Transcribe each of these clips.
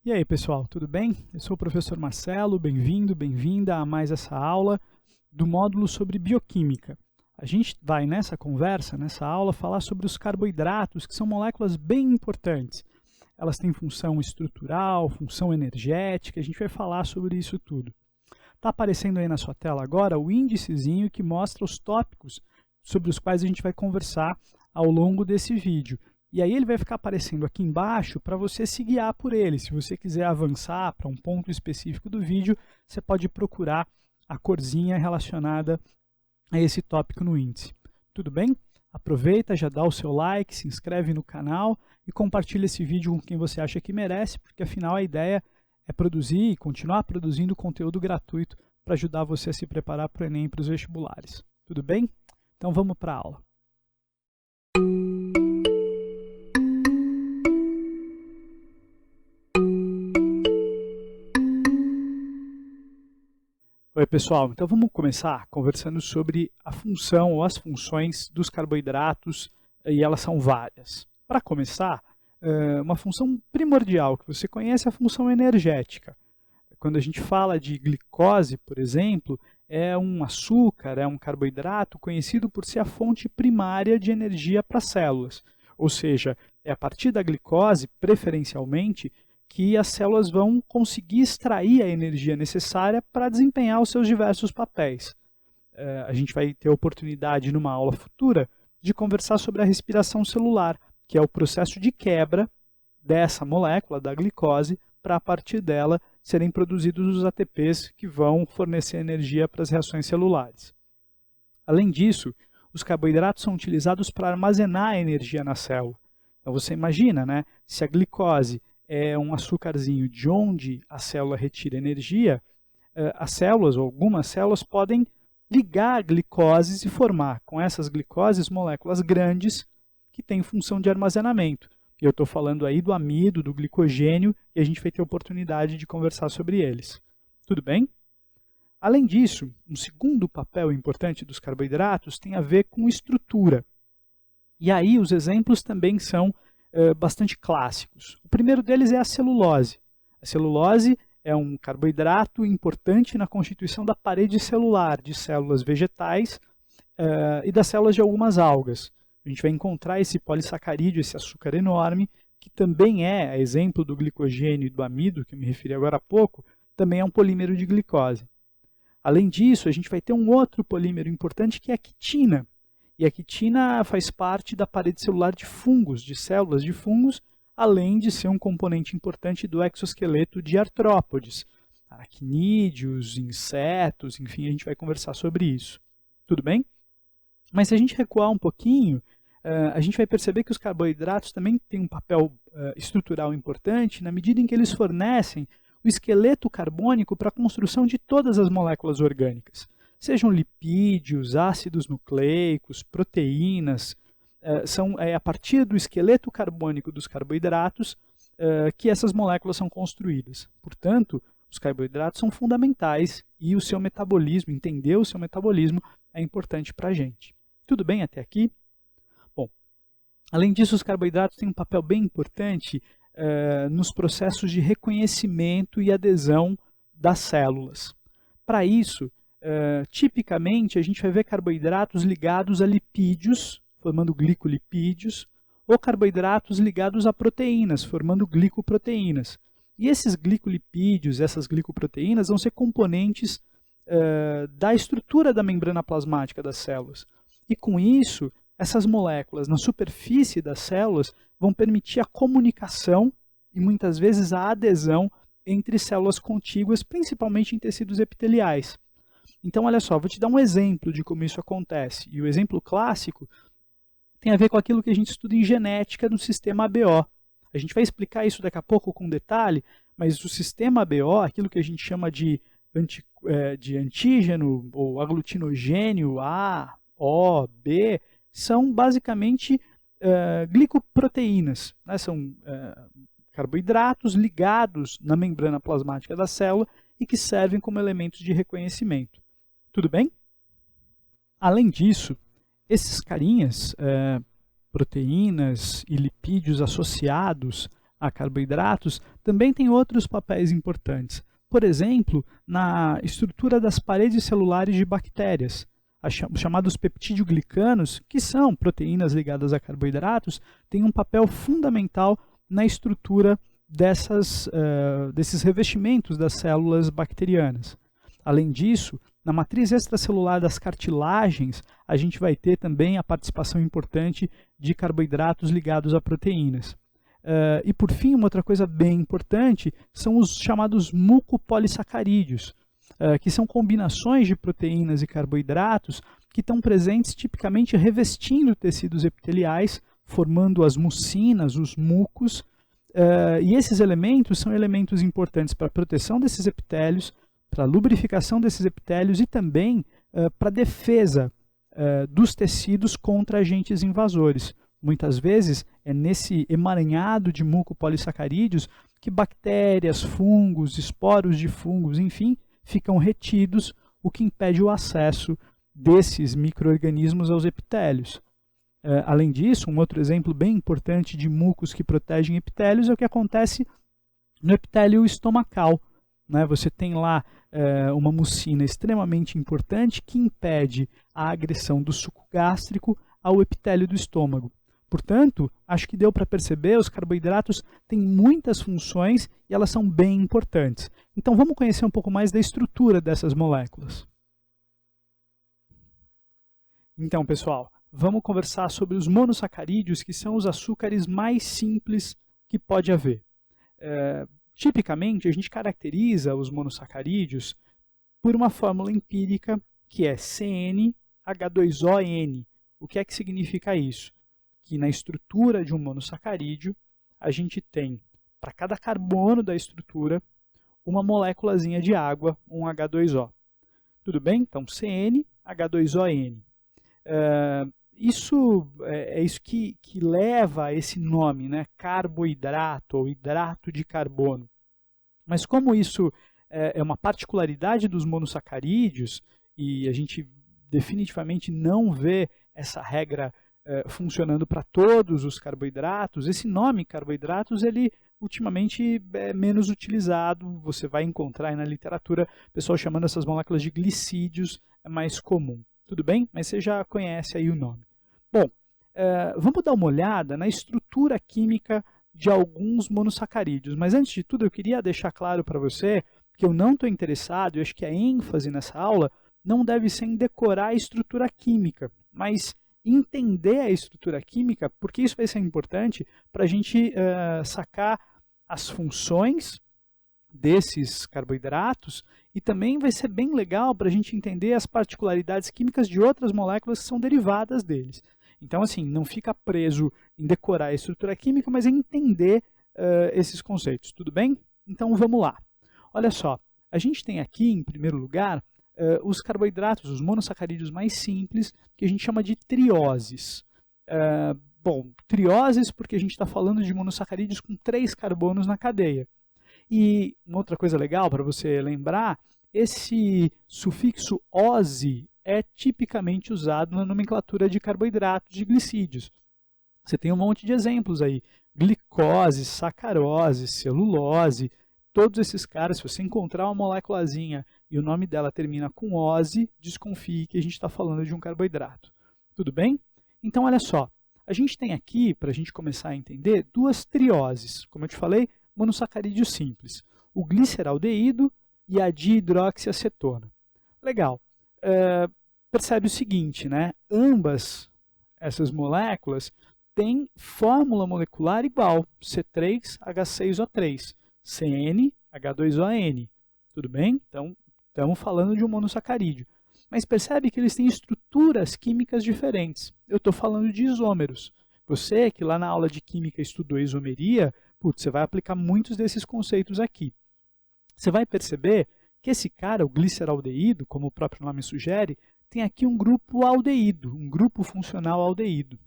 E aí, pessoal, tudo bem? Eu sou o professor Marcelo, bem-vindo, bem-vinda a mais essa aula do módulo sobre bioquímica. A gente vai nessa conversa, nessa aula, falar sobre os carboidratos, que são moléculas bem importantes. Elas têm função estrutural, função energética, a gente vai falar sobre isso tudo. Está aparecendo aí na sua tela agora o índicezinho que mostra os tópicos sobre os quais a gente vai conversar ao longo desse vídeo. E aí ele vai ficar aparecendo aqui embaixo para você se guiar por ele. Se você quiser avançar para um ponto específico do vídeo, você pode procurar a corzinha relacionada a esse tópico no índice. Tudo bem? Aproveita, já dá o seu like, se inscreve no canal e compartilha esse vídeo com quem você acha que merece, porque afinal a ideia é produzir e continuar produzindo conteúdo gratuito para ajudar você a se preparar para o Enem e para os vestibulares. Tudo bem? Então vamos para a aula. Oi, pessoal. Então vamos começar conversando sobre a função ou as funções dos carboidratos, e elas são várias. Para começar, uma função primordial que você conhece é a função energética. Quando a gente fala de glicose, por exemplo, é um açúcar, é um carboidrato conhecido por ser a fonte primária de energia para as células. Ou seja, é a partir da glicose, preferencialmente, que as células vão conseguir extrair a energia necessária para desempenhar os seus diversos papéis. A gente vai ter a oportunidade, numa aula futura, de conversar sobre a respiração celular, que é o processo de quebra dessa molécula, da glicose, para a partir dela serem produzidos os ATPs que vão fornecer energia para as reações celulares. Além disso, os carboidratos são utilizados para armazenar a energia na célula. Então você imagina, né, se a glicose é um açúcarzinho de onde a célula retira energia, as células, ou algumas células, podem ligar glicoses e formar com essas glicoses moléculas grandes que têm função de armazenamento. E eu estou falando aí do amido, do glicogênio, e a gente vai ter oportunidade de conversar sobre eles. Tudo bem? Além disso, um segundo papel importante dos carboidratos tem a ver com estrutura. E aí os exemplos também são bastante clássicos. O primeiro deles é a celulose. A celulose é um carboidrato importante na constituição da parede celular de células vegetais e das células de algumas algas. A gente vai encontrar esse polissacarídeo, esse açúcar enorme, que também é, a exemplo do glicogênio e do amido, que eu me referi agora há pouco, também é um polímero de glicose. Além disso, a gente vai ter um outro polímero importante que é a quitina. E a quitina faz parte da parede celular de fungos, de células de fungos, além de ser um componente importante do exoesqueleto de artrópodes, aracnídeos, insetos, enfim, a gente vai conversar sobre isso. Tudo bem? Mas se a gente recuar um pouquinho, a gente vai perceber que os carboidratos também têm um papel estrutural importante na medida em que eles fornecem o esqueleto carbônico para a construção de todas as moléculas orgânicas. Sejam lipídios, ácidos nucleicos, proteínas, são a partir do esqueleto carbônico dos carboidratos que essas moléculas são construídas. Portanto, os carboidratos são fundamentais e o seu metabolismo, entender o seu metabolismo, é importante para a gente. Tudo bem até aqui? Bom, além disso, os carboidratos têm um papel bem importante nos processos de reconhecimento e adesão das células. Para isso, tipicamente, a gente vai ver carboidratos ligados a lipídios, formando glicolipídios, ou carboidratos ligados a proteínas, formando glicoproteínas. E esses glicolipídios, essas glicoproteínas, vão ser componentes da estrutura da membrana plasmática das células. E com isso, essas moléculas na superfície das células vão permitir a comunicação e muitas vezes a adesão entre células contíguas, principalmente em tecidos epiteliais. Então, olha só, vou te dar um exemplo de como isso acontece. E o exemplo clássico tem a ver com aquilo que a gente estuda em genética no sistema ABO. A gente vai explicar isso daqui a pouco com detalhe, mas o sistema ABO, aquilo que a gente chama de antígeno ou aglutinogênio A, O, B, são basicamente glicoproteínas, né? São carboidratos ligados na membrana plasmática da célula e que servem como elementos de reconhecimento. Tudo bem? Além disso, esses carinhas, proteínas e lipídios associados a carboidratos também tem outros papéis importantes. Por exemplo, na estrutura das paredes celulares de bactérias. Os chamados peptídeo-glicanos, que são proteínas ligadas a carboidratos, têm um papel fundamental na estrutura desses revestimentos das células bacterianas. Além disso, na matriz extracelular das cartilagens, a gente vai ter também a participação importante de carboidratos ligados a proteínas. E por fim, uma outra coisa bem importante são os chamados mucopolissacarídeos, que são combinações de proteínas e carboidratos que estão presentes tipicamente revestindo tecidos epiteliais, formando as mucinas, os mucos, e esses elementos são elementos importantes para a proteção desses epitélios, para a lubrificação desses epitélios e também para a defesa dos tecidos contra agentes invasores. Muitas vezes é nesse emaranhado de mucopolissacarídeos que bactérias, fungos, esporos de fungos, enfim, ficam retidos, o que impede o acesso desses micro-organismos aos epitélios. Além disso, um outro exemplo bem importante de mucos que protegem epitélios é o que acontece no epitélio estomacal. Você tem lá uma mucina extremamente importante que impede a agressão do suco gástrico ao epitélio do estômago. Portanto, acho que deu para perceber, os carboidratos têm muitas funções e elas são bem importantes. Então vamos conhecer um pouco mais da estrutura dessas moléculas. Então, pessoal, vamos conversar sobre os monossacarídeos, que são os açúcares mais simples que pode haver. Tipicamente, a gente caracteriza os monossacarídeos por uma fórmula empírica que é CnH2ON. O que é que significa isso? Que na estrutura de um monossacarídeo, a gente tem, para cada carbono da estrutura, uma moléculazinha de água, um H2O. Tudo bem? Então, CnH2ON. Isso é isso que leva a esse nome, né? Carboidrato ou hidrato de carbono. Mas como isso é uma particularidade dos monossacarídeos, e a gente definitivamente não vê essa regra funcionando para todos os carboidratos, esse nome carboidratos, ele ultimamente é menos utilizado. Você vai encontrar aí na literatura o pessoal chamando essas moléculas de glicídios, é mais comum. Tudo bem? Mas você já conhece aí o nome. Bom, vamos dar uma olhada na estrutura química de alguns monossacarídeos. Mas antes de tudo, eu queria deixar claro para você que eu não estou interessado, e acho que a ênfase nessa aula não deve ser em decorar a estrutura química, mas entender a estrutura química, porque isso vai ser importante para a gente sacar as funções desses carboidratos e também vai ser bem legal para a gente entender as particularidades químicas de outras moléculas que são derivadas deles. Então, assim, não fica preso em decorar a estrutura química, mas em entender esses conceitos, tudo bem? Então, vamos lá. Olha só, a gente tem aqui, em primeiro lugar, os carboidratos, os monossacarídeos mais simples, que a gente chama de trioses. Bom, trioses porque a gente está falando de monossacarídeos com 3 carbonos na cadeia. E uma outra coisa legal para você lembrar, esse sufixo -ose é tipicamente usado na nomenclatura de carboidratos, de glicídios. Você tem um monte de exemplos aí, glicose, sacarose, celulose, todos esses caras, se você encontrar uma moléculazinha e o nome dela termina com ose, desconfie que a gente está falando de um carboidrato. Tudo bem? Então, olha só, a gente tem aqui, para a gente começar a entender, 2 trioses. Como eu te falei, monossacarídeo simples, o gliceraldeído e a dihidroxiacetona. Legal. Percebe o seguinte, né? Ambas essas moléculas têm fórmula molecular igual, C3H6O3, CnH2ON. Tudo bem? Então, estamos falando de um monossacarídeo. Mas percebe que eles têm estruturas químicas diferentes. Eu estou falando de isômeros. Você que lá na aula de química estudou isomeria, você vai aplicar muitos desses conceitos aqui. Você vai perceber que esse cara, o gliceraldeído, como o próprio nome sugere, tem aqui um grupo aldeído, um grupo funcional aldeído.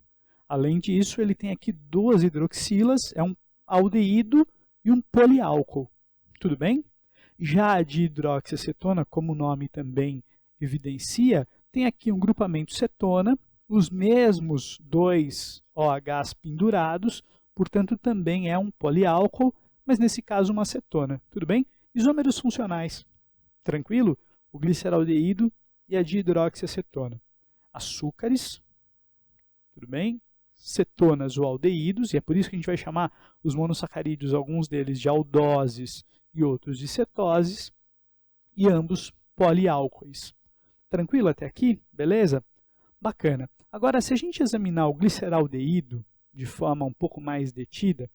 Além disso, ele tem aqui 2 hidroxilas, é um aldeído e um poliálcool. Tudo bem? Já a dihidroxiacetona, como o nome também evidencia, tem aqui um grupamento cetona, os mesmos 2 OHs pendurados, portanto também é um poliálcool, mas nesse caso uma acetona, tudo bem? Isômeros funcionais, tranquilo? O gliceraldeído e a dihidroxiacetona. Açúcares, tudo bem? Cetonas ou aldeídos, e é por isso que a gente vai chamar os monossacarídeos, alguns deles de aldoses e outros de cetoses, e ambos poliálcoois. Tranquilo até aqui? Beleza? Bacana. Agora, se a gente examinar o gliceraldeído de forma um pouco mais detida,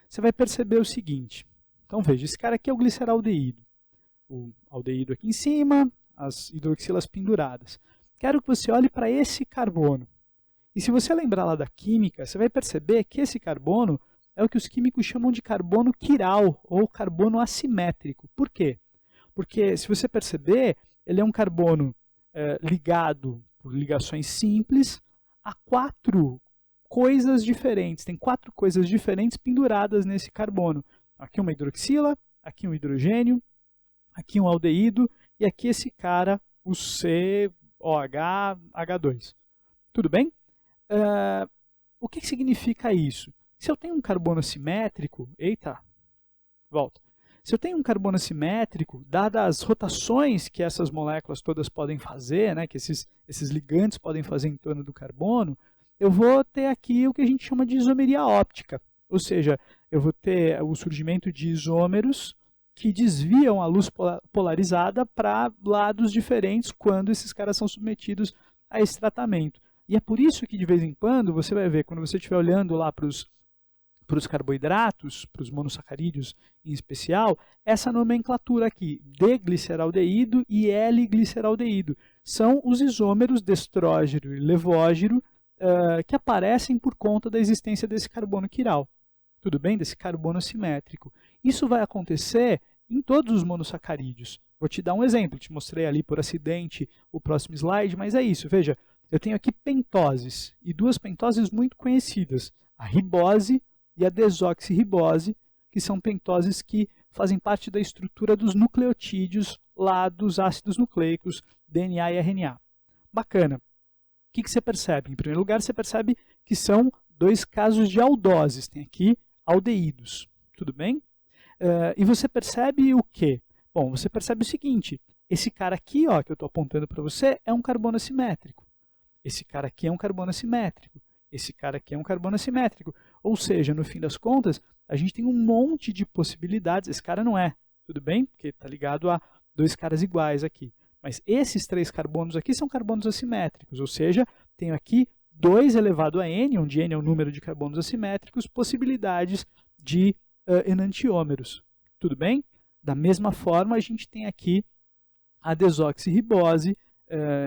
você vai perceber o seguinte. Então veja, esse cara aqui é o gliceraldeído. O aldeído aqui em cima, as hidroxilas penduradas. Quero que você olhe para esse carbono. E se você lembrar lá da química, você vai perceber que esse carbono é o que os químicos chamam de carbono quiral, ou carbono assimétrico. Por quê? Porque, se você perceber, ele é um carbono ligado por ligações simples a 4 coisas diferentes. Tem 4 coisas diferentes penduradas nesse carbono. Aqui uma hidroxila, aqui um hidrogênio, aqui um aldeído e aqui esse cara, o COH-H2. Tudo bem? O que significa isso? Se eu tenho um carbono assimétrico, volta. Se eu tenho um carbono assimétrico, dadas as rotações que essas moléculas todas podem fazer, né, que esses ligantes podem fazer em torno do carbono, eu vou ter aqui o que a gente chama de isomeria óptica. Ou seja, eu vou ter o surgimento de isômeros que desviam a luz polarizada para lados diferentes quando esses caras são submetidos a esse tratamento. E é por isso que, de vez em quando, você vai ver, quando você estiver olhando lá para os carboidratos, para os monossacarídeos em especial, essa nomenclatura aqui, D-gliceraldeído e L-gliceraldeído, são os isômeros destrógeno e levógeno que aparecem por conta da existência desse carbono quiral, tudo bem? Desse carbono assimétrico. Isso vai acontecer em todos os monossacarídeos. Vou te dar um exemplo, te mostrei ali por acidente o próximo slide, mas é isso, veja, eu tenho aqui pentoses, e 2 pentoses muito conhecidas, a ribose e a desoxirribose, que são pentoses que fazem parte da estrutura dos nucleotídeos lá dos ácidos nucleicos, DNA e RNA. Bacana. O que você percebe? Em primeiro lugar, você percebe que são 2 casos de aldoses. Tem aqui aldeídos. Tudo bem? E você percebe o quê? Bom, você percebe o seguinte. Esse cara aqui, ó, que eu estou apontando para você, é um carbono assimétrico. Esse cara aqui é um carbono assimétrico. Esse cara aqui é um carbono assimétrico. Ou seja, no fim das contas, a gente tem um monte de possibilidades. Esse cara não é, tudo bem? Porque está ligado a 2 caras iguais aqui. Mas esses 3 carbonos aqui são carbonos assimétricos. Ou seja, tenho aqui 2 elevado a n, onde n é o número de carbonos assimétricos, possibilidades de enantiômeros. Tudo bem? Da mesma forma, a gente tem aqui a desoxirribose,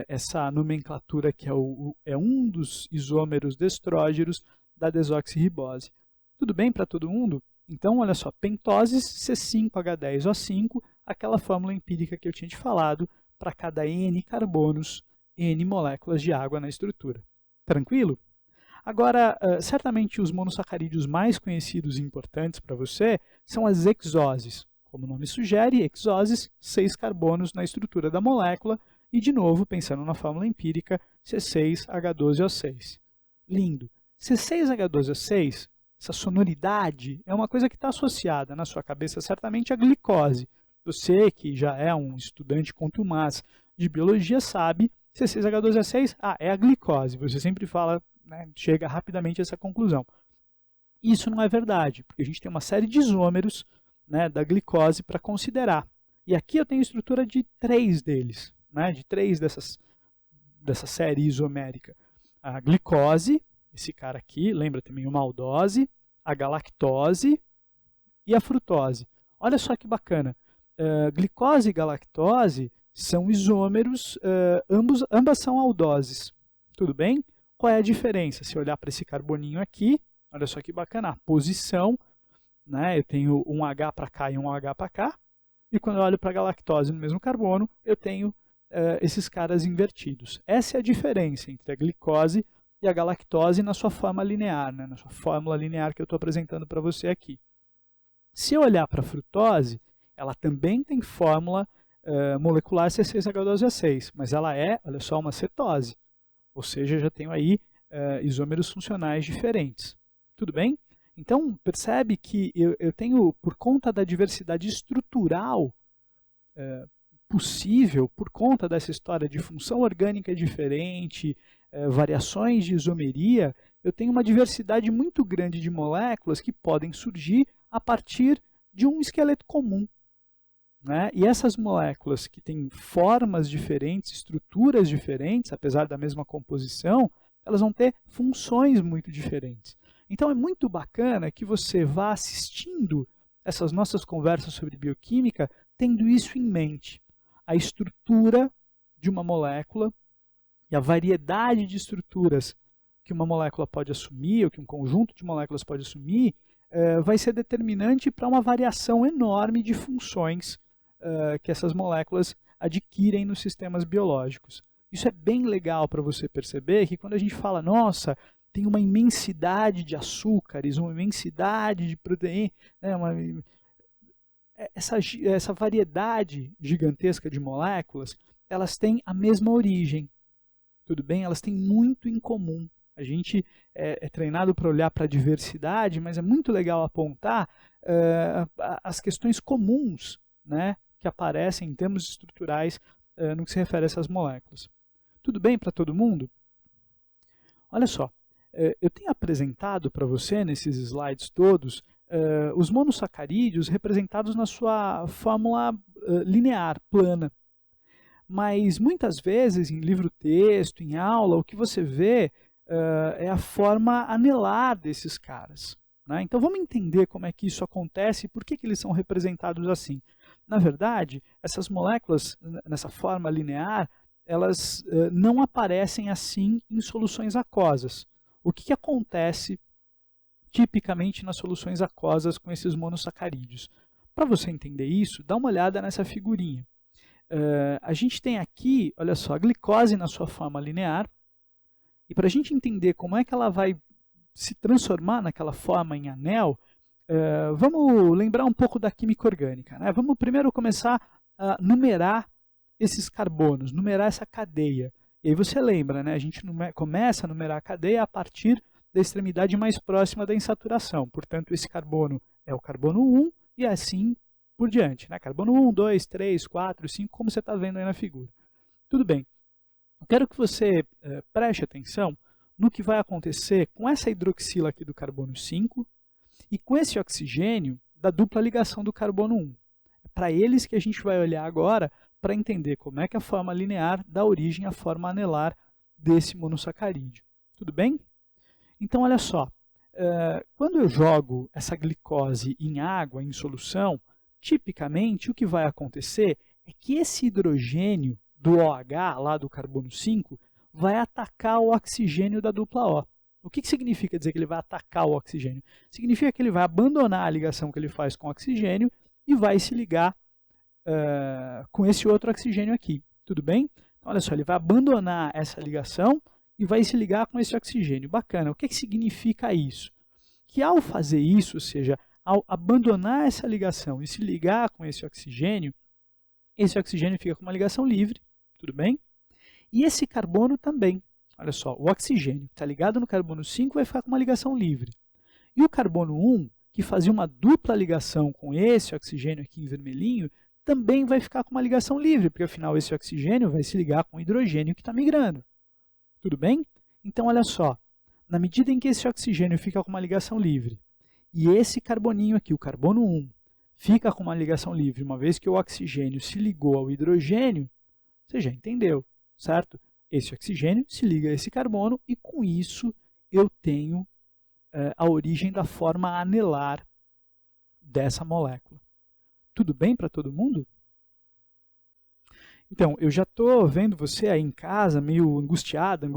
essa nomenclatura que é um dos isômeros destrógenos da desoxirribose. Tudo bem para todo mundo? Então, olha só, pentoses C5H10O5, aquela fórmula empírica que eu tinha te falado, para cada N carbonos, N moléculas de água na estrutura. Tranquilo? Agora, certamente os monossacarídeos mais conhecidos e importantes para você são as hexoses. Como o nome sugere, hexoses, 6 carbonos na estrutura da molécula, e, de novo, pensando na fórmula empírica, C6H12O6. Lindo. C6H12O6, essa sonoridade, é uma coisa que está associada na sua cabeça certamente à glicose. Você, que já é um estudante contumaz de biologia, sabe, C6H12O6, é a glicose. Você sempre fala, né, chega rapidamente a essa conclusão. Isso não é verdade, porque a gente tem uma série de isômeros, né, da glicose para considerar. E aqui eu tenho a estrutura de 3 deles. Né, de 3 dessa série isomérica. A glicose, esse cara aqui, lembra também uma aldose, a galactose e a frutose. Olha só que bacana. Glicose e galactose são isômeros, ambas são aldoses. Tudo bem? Qual é a diferença? Se eu olhar para esse carboninho aqui, olha só que bacana, a posição, né, eu tenho um H para cá e um H para cá, e quando eu olho para a galactose no mesmo carbono, eu tenho esses caras invertidos. Essa é a diferença entre a glicose e a galactose na sua forma linear, né? Na sua fórmula linear que eu estou apresentando para você aqui. Se eu olhar para a frutose, ela também tem fórmula molecular C6H12O6, mas ela é, olha só, uma cetose. Ou seja, já tenho aí isômeros funcionais diferentes. Tudo bem? Então, percebe que eu tenho, por conta da diversidade estrutural possível, por conta dessa história de função orgânica diferente, variações de isomeria, eu tenho uma diversidade muito grande de moléculas que podem surgir a partir de um esqueleto comum. Né? E essas moléculas que têm formas diferentes, estruturas diferentes, apesar da mesma composição, elas vão ter funções muito diferentes. Então é muito bacana que você vá assistindo essas nossas conversas sobre bioquímica tendo isso em mente. A estrutura de uma molécula e a variedade de estruturas que uma molécula pode assumir, ou que um conjunto de moléculas pode assumir, vai ser determinante para uma variação enorme de funções que essas moléculas adquirem nos sistemas biológicos. Isso é bem legal para você perceber que quando a gente fala, nossa, tem uma imensidade de açúcares, uma imensidade de proteína, né, essa variedade gigantesca de moléculas, elas têm a mesma origem, tudo bem? Elas têm muito em comum. A gente é treinado para olhar para a diversidade, mas é muito legal apontar as questões comuns, né, que aparecem em termos estruturais no que se refere a essas moléculas. Tudo bem para todo mundo? Olha só, eu tenho apresentado para você, nesses slides todos, os monossacarídeos representados na sua fórmula linear, plana. Mas muitas vezes, em livro-texto, em aula, o que você vê é a forma anelar desses caras. Né? Então vamos entender como é que isso acontece e por que eles são representados assim. Na verdade, essas moléculas, nessa forma linear, elas não aparecem assim em soluções aquosas. O que acontece tipicamente nas soluções aquosas com esses monossacarídeos? Para você entender isso, dá uma olhada nessa figurinha. A gente tem aqui, olha só, a glicose na sua forma linear, e para a gente entender como é que ela vai se transformar naquela forma em anel, vamos lembrar um pouco da química orgânica. Né? Vamos primeiro começar a numerar esses carbonos, numerar essa cadeia. E aí você lembra, né? A gente começa a numerar a cadeia a partir da extremidade mais próxima da insaturação. Portanto, esse carbono é o carbono 1 e assim por diante. Né? Carbono 1, 2, 3, 4, 5, como você está vendo aí na figura. Tudo bem. Eu quero que você preste atenção no que vai acontecer com essa hidroxila aqui do carbono 5 e com esse oxigênio da dupla ligação do carbono 1. É para eles que a gente vai olhar agora para entender como é que a forma linear dá origem à forma anelar desse monossacarídeo. Tudo bem? Então, olha só, quando eu jogo essa glicose em água, em solução, tipicamente o que vai acontecer é que esse hidrogênio do OH, lá do carbono 5, vai atacar o oxigênio da dupla O. O que significa dizer que ele vai atacar o oxigênio? Significa que ele vai abandonar a ligação que ele faz com o oxigênio e vai se ligar com esse outro oxigênio aqui. Tudo bem? Então, olha só, ele vai abandonar essa ligação e vai se ligar com esse oxigênio. Bacana. O que significa isso? Que ao fazer isso, ou seja, ao abandonar essa ligação e se ligar com esse oxigênio fica com uma ligação livre. Tudo bem? E esse carbono também. Olha só, o oxigênio que está ligado no carbono 5 vai ficar com uma ligação livre. E o carbono 1, que fazia uma dupla ligação com esse oxigênio aqui em vermelhinho, também vai ficar com uma ligação livre, porque afinal esse oxigênio vai se ligar com o hidrogênio que está migrando. Tudo bem? Então, olha só, na medida em que esse oxigênio fica com uma ligação livre e esse carboninho aqui, o carbono 1, fica com uma ligação livre, uma vez que o oxigênio se ligou ao hidrogênio, você já entendeu, certo? Esse oxigênio se liga a esse carbono e com isso eu tenho a origem da forma anelar dessa molécula. Tudo bem para todo mundo? Então, eu já estou vendo você aí em casa, meio angustiado,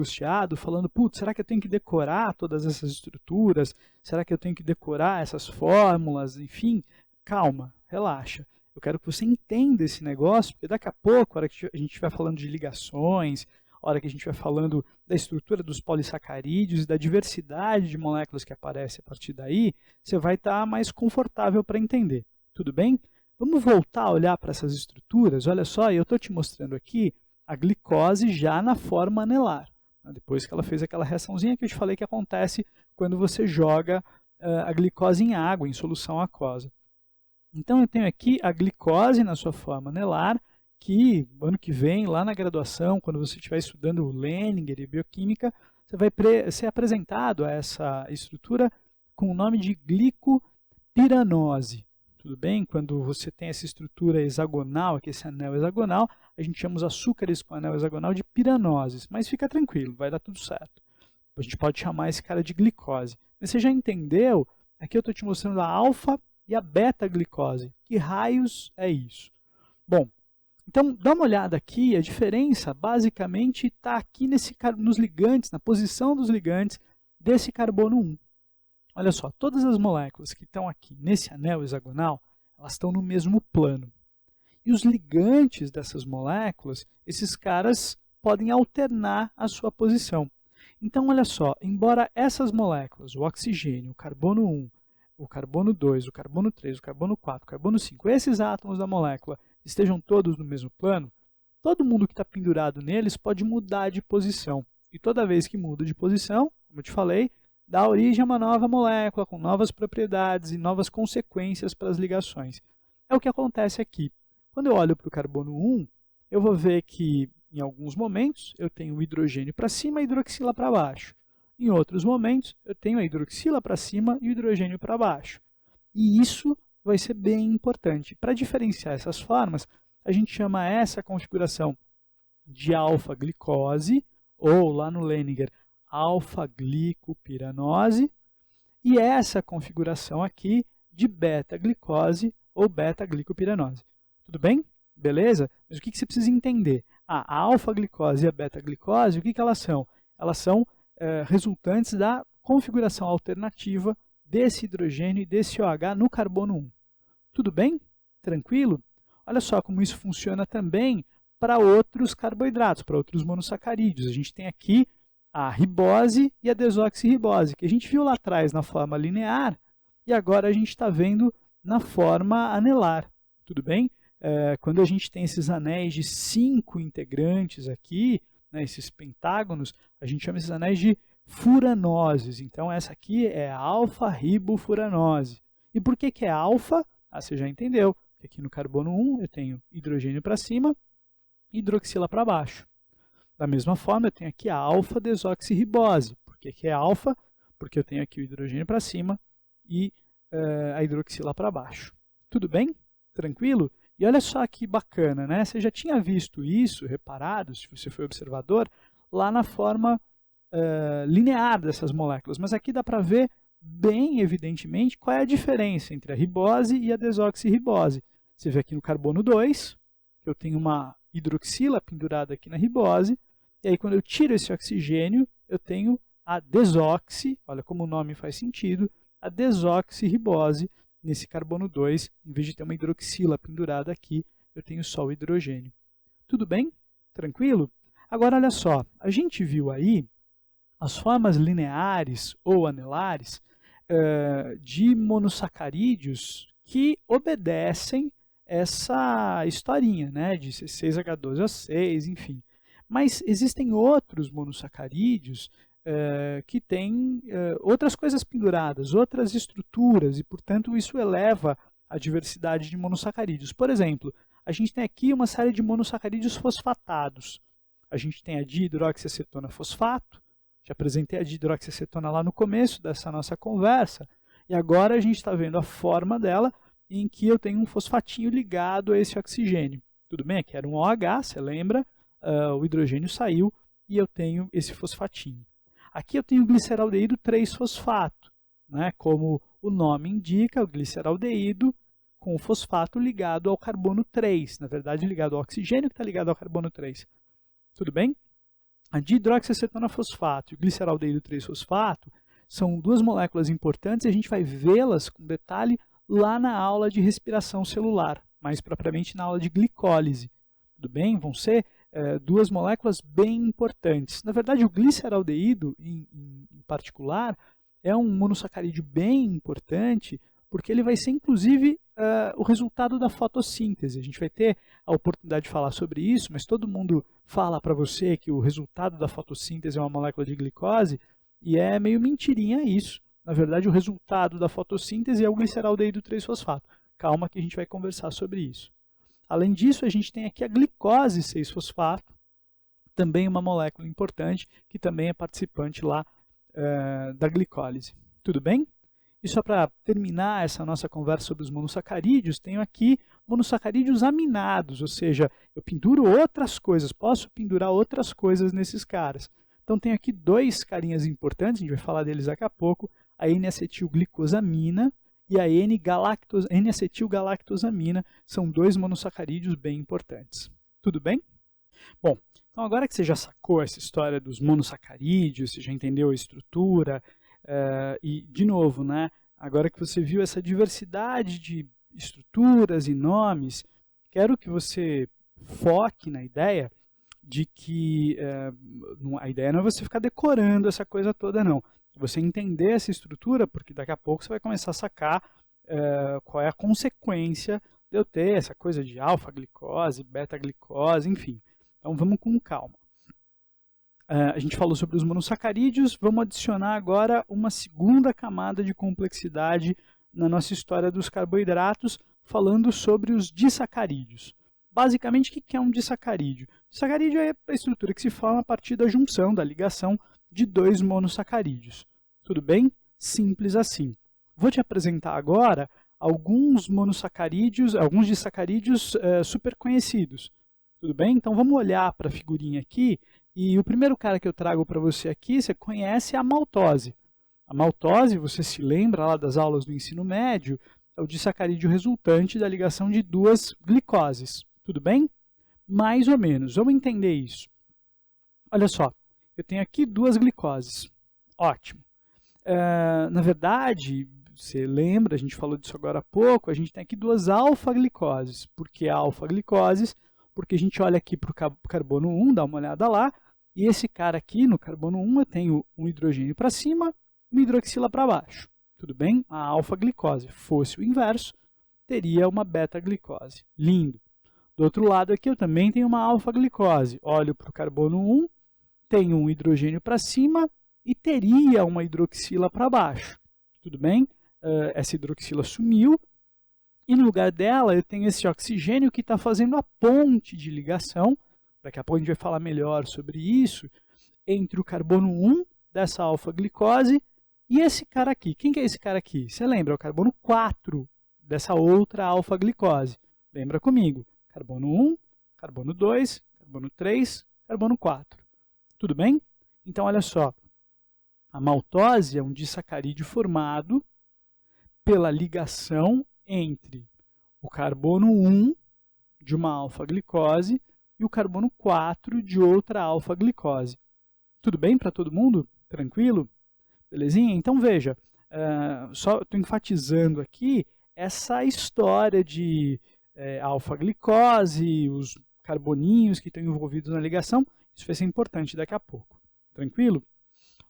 falando, putz, será que eu tenho que decorar todas essas estruturas? Será que eu tenho que decorar essas fórmulas? Enfim, calma, relaxa. Eu quero que você entenda esse negócio, porque daqui a pouco, a hora que a gente vai falando de ligações, a hora que a gente vai falando da estrutura dos polissacarídeos e da diversidade de moléculas que aparece a partir daí, você vai estar mais confortável para entender. Tudo bem? Vamos voltar a olhar para essas estruturas. Olha só, eu estou te mostrando aqui a glicose já na forma anelar. Depois que ela fez aquela reaçãozinha que eu te falei que acontece quando você joga a glicose em água, em solução aquosa. Então, eu tenho aqui a glicose na sua forma anelar, que ano que vem, lá na graduação, quando você estiver estudando Leninger e bioquímica, você vai ser apresentado a essa estrutura com o nome de glicopiranose. Tudo bem? Quando você tem essa estrutura hexagonal, aqui esse anel hexagonal, a gente chama os açúcares com anel hexagonal de piranoses, mas fica tranquilo, vai dar tudo certo. A gente pode chamar esse cara de glicose. Mas você já entendeu? Aqui eu estou te mostrando a alfa e a beta-glicose. Que raios é isso? Bom, então dá uma olhada aqui, a diferença basicamente está aqui nos ligantes, na posição dos ligantes desse carbono 1. Olha só, todas as moléculas que estão aqui nesse anel hexagonal, elas estão no mesmo plano. E os ligantes dessas moléculas, esses caras podem alternar a sua posição. Então, olha só, embora essas moléculas, o oxigênio, o carbono 1, o carbono 2, o carbono 3, o carbono 4, o carbono 5, esses átomos da molécula estejam todos no mesmo plano, todo mundo que está pendurado neles pode mudar de posição. E toda vez que muda de posição, como eu te falei, dá origem a uma nova molécula com novas propriedades e novas consequências para as ligações. É o que acontece aqui. Quando eu olho para o carbono 1, eu vou ver que em alguns momentos eu tenho o hidrogênio para cima e a hidroxila para baixo. Em outros momentos eu tenho a hidroxila para cima e o hidrogênio para baixo. E isso vai ser bem importante. Para diferenciar essas formas, a gente chama essa configuração de alfa-glicose, ou lá no Leninger, alfa-glicopiranose, e essa configuração aqui de beta-glicose ou beta-glicopiranose. Tudo bem? Beleza? Mas o que você precisa entender? A alfa-glicose e a beta-glicose, o que elas são? Elas são resultantes da configuração alternativa desse hidrogênio e desse OH no carbono 1. Tudo bem? Tranquilo? Olha só como isso funciona também para outros carboidratos, para outros monossacarídeos. A gente tem aqui a ribose e a desoxirribose, que a gente viu lá atrás na forma linear, e agora a gente está vendo na forma anelar. Tudo bem? Quando a gente tem esses anéis de 5 integrantes aqui, né, esses pentágonos, a gente chama esses anéis de furanoses. Então, essa aqui é a alfa-ribofuranose. E por que é alfa? Você já entendeu. Aqui no carbono 1 eu tenho hidrogênio para cima e hidroxila para baixo. Da mesma forma, eu tenho aqui a alfa-desoxirribose. Por que é alfa? Porque eu tenho aqui o hidrogênio para cima e a hidroxila para baixo. Tudo bem? Tranquilo? E olha só que bacana, né? Você já tinha visto isso, reparado, se você foi observador, lá na forma linear dessas moléculas. Mas aqui dá para ver bem evidentemente qual é a diferença entre a ribose e a desoxirribose. Você vê aqui no carbono 2, que eu tenho uma hidroxila pendurada aqui na ribose, e aí quando eu tiro esse oxigênio, eu tenho a desoxi, olha como o nome faz sentido, a desoxirribose nesse carbono 2, em vez de ter uma hidroxila pendurada aqui, eu tenho só o hidrogênio. Tudo bem? Tranquilo? Agora, olha só, a gente viu aí as formas lineares ou anelares de monossacarídeos que obedecem essa historinha, né, de C6H12O6, enfim. Mas existem outros monossacarídeos que têm outras coisas penduradas, outras estruturas, e, portanto, isso eleva a diversidade de monossacarídeos. Por exemplo, a gente tem aqui uma série de monossacarídeos fosfatados. A gente tem a dihidroxiacetona fosfato, já apresentei a dihidroxiacetona lá no começo dessa nossa conversa, e agora a gente está vendo a forma dela em que eu tenho um fosfatinho ligado a esse oxigênio. Tudo bem? Aqui era um OH, você lembra? O hidrogênio saiu e eu tenho esse fosfatinho. Aqui eu tenho o gliceraldeído 3-fosfato, né? Como o nome indica, o gliceraldeído com o fosfato ligado ao carbono 3, na verdade ligado ao oxigênio que está ligado ao carbono 3. Tudo bem? A dihidroxiacetona fosfato e o gliceraldeído 3-fosfato são duas moléculas importantes e a gente vai vê-las com detalhe lá na aula de respiração celular, mais propriamente na aula de glicólise. Tudo bem? Vão ser duas moléculas bem importantes. Na verdade, o gliceraldeído, em particular, é um monossacarídeo bem importante porque ele vai ser, inclusive, o resultado da fotossíntese. A gente vai ter a oportunidade de falar sobre isso, mas todo mundo fala para você que o resultado da fotossíntese é uma molécula de glicose, e é meio mentirinha isso. Na verdade, o resultado da fotossíntese é o gliceraldeído 3-fosfato. Calma que a gente vai conversar sobre isso. Além disso, a gente tem aqui a glicose 6-fosfato, também uma molécula importante, que também é participante lá da glicólise. Tudo bem? E só para terminar essa nossa conversa sobre os monossacarídeos, tenho aqui monossacarídeos aminados, ou seja, eu penduro outras coisas, posso pendurar outras coisas nesses caras. Então tenho aqui dois carinhas importantes, a gente vai falar deles daqui a pouco, a N-acetilglicosamina e a N-acetilgalactosamina, são dois monossacarídeos bem importantes. Tudo bem? Bom, então agora que você já sacou essa história dos monossacarídeos, você já entendeu a estrutura, e, de novo, né, agora que você viu essa diversidade de estruturas e nomes, quero que você foque na ideia de que a ideia não é você ficar decorando essa coisa toda, não. Você entender essa estrutura, porque daqui a pouco você vai começar a sacar qual é a consequência de eu ter essa coisa de alfa-glicose, beta-glicose, enfim. Então vamos com calma. A gente falou sobre os monossacarídeos, vamos adicionar agora uma segunda camada de complexidade na nossa história dos carboidratos, falando sobre os disacarídeos. Basicamente, o que é um disacarídeo? Disacarídeo é a estrutura que se forma a partir da junção, da ligação de dois monossacarídeos. Tudo bem? Simples assim. Vou te apresentar agora alguns monossacarídeos, alguns disacarídeos super conhecidos. Tudo bem? Então vamos olhar para a figurinha aqui. E o primeiro cara que eu trago para você aqui, você conhece a maltose. A maltose, você se lembra lá das aulas do ensino médio, é o disacarídeo resultante da ligação de duas glicoses. Tudo bem? Mais ou menos. Vamos entender isso. Olha só, eu tenho aqui duas glicoses. Ótimo. Na verdade, você lembra, a gente falou disso agora há pouco, a gente tem aqui duas alfa-glicoses. Por que alfa-glicoses? Porque a gente olha aqui para o carbono 1, dá uma olhada lá, e esse cara aqui, no carbono 1, eu tenho um hidrogênio para cima, uma hidroxila para baixo. Tudo bem? A alfa-glicose fosse o inverso, teria uma beta-glicose. Lindo. Do outro lado aqui, eu também tenho uma alfa-glicose. Olho para o carbono 1, tenho um hidrogênio para cima e teria uma hidroxila para baixo. Tudo bem? Essa hidroxila sumiu. E no lugar dela eu tenho esse oxigênio que está fazendo a ponte de ligação, daqui a pouco a gente vai falar melhor sobre isso, entre o carbono 1 dessa alfa-glicose e esse cara aqui. Quem que é esse cara aqui? Você lembra? É o carbono 4 dessa outra alfa-glicose. Lembra comigo? Carbono 1, carbono 2, carbono 3, carbono 4. Tudo bem? Então olha só, a maltose é um disacarídeo formado pela ligação entre o carbono 1 de uma alfa-glicose e o carbono 4 de outra alfa-glicose. Tudo bem para todo mundo? Tranquilo? Belezinha? Então veja, só estou enfatizando aqui essa história de alfa-glicose, os carboninhos que estão envolvidos na ligação, isso vai ser importante daqui a pouco. Tranquilo?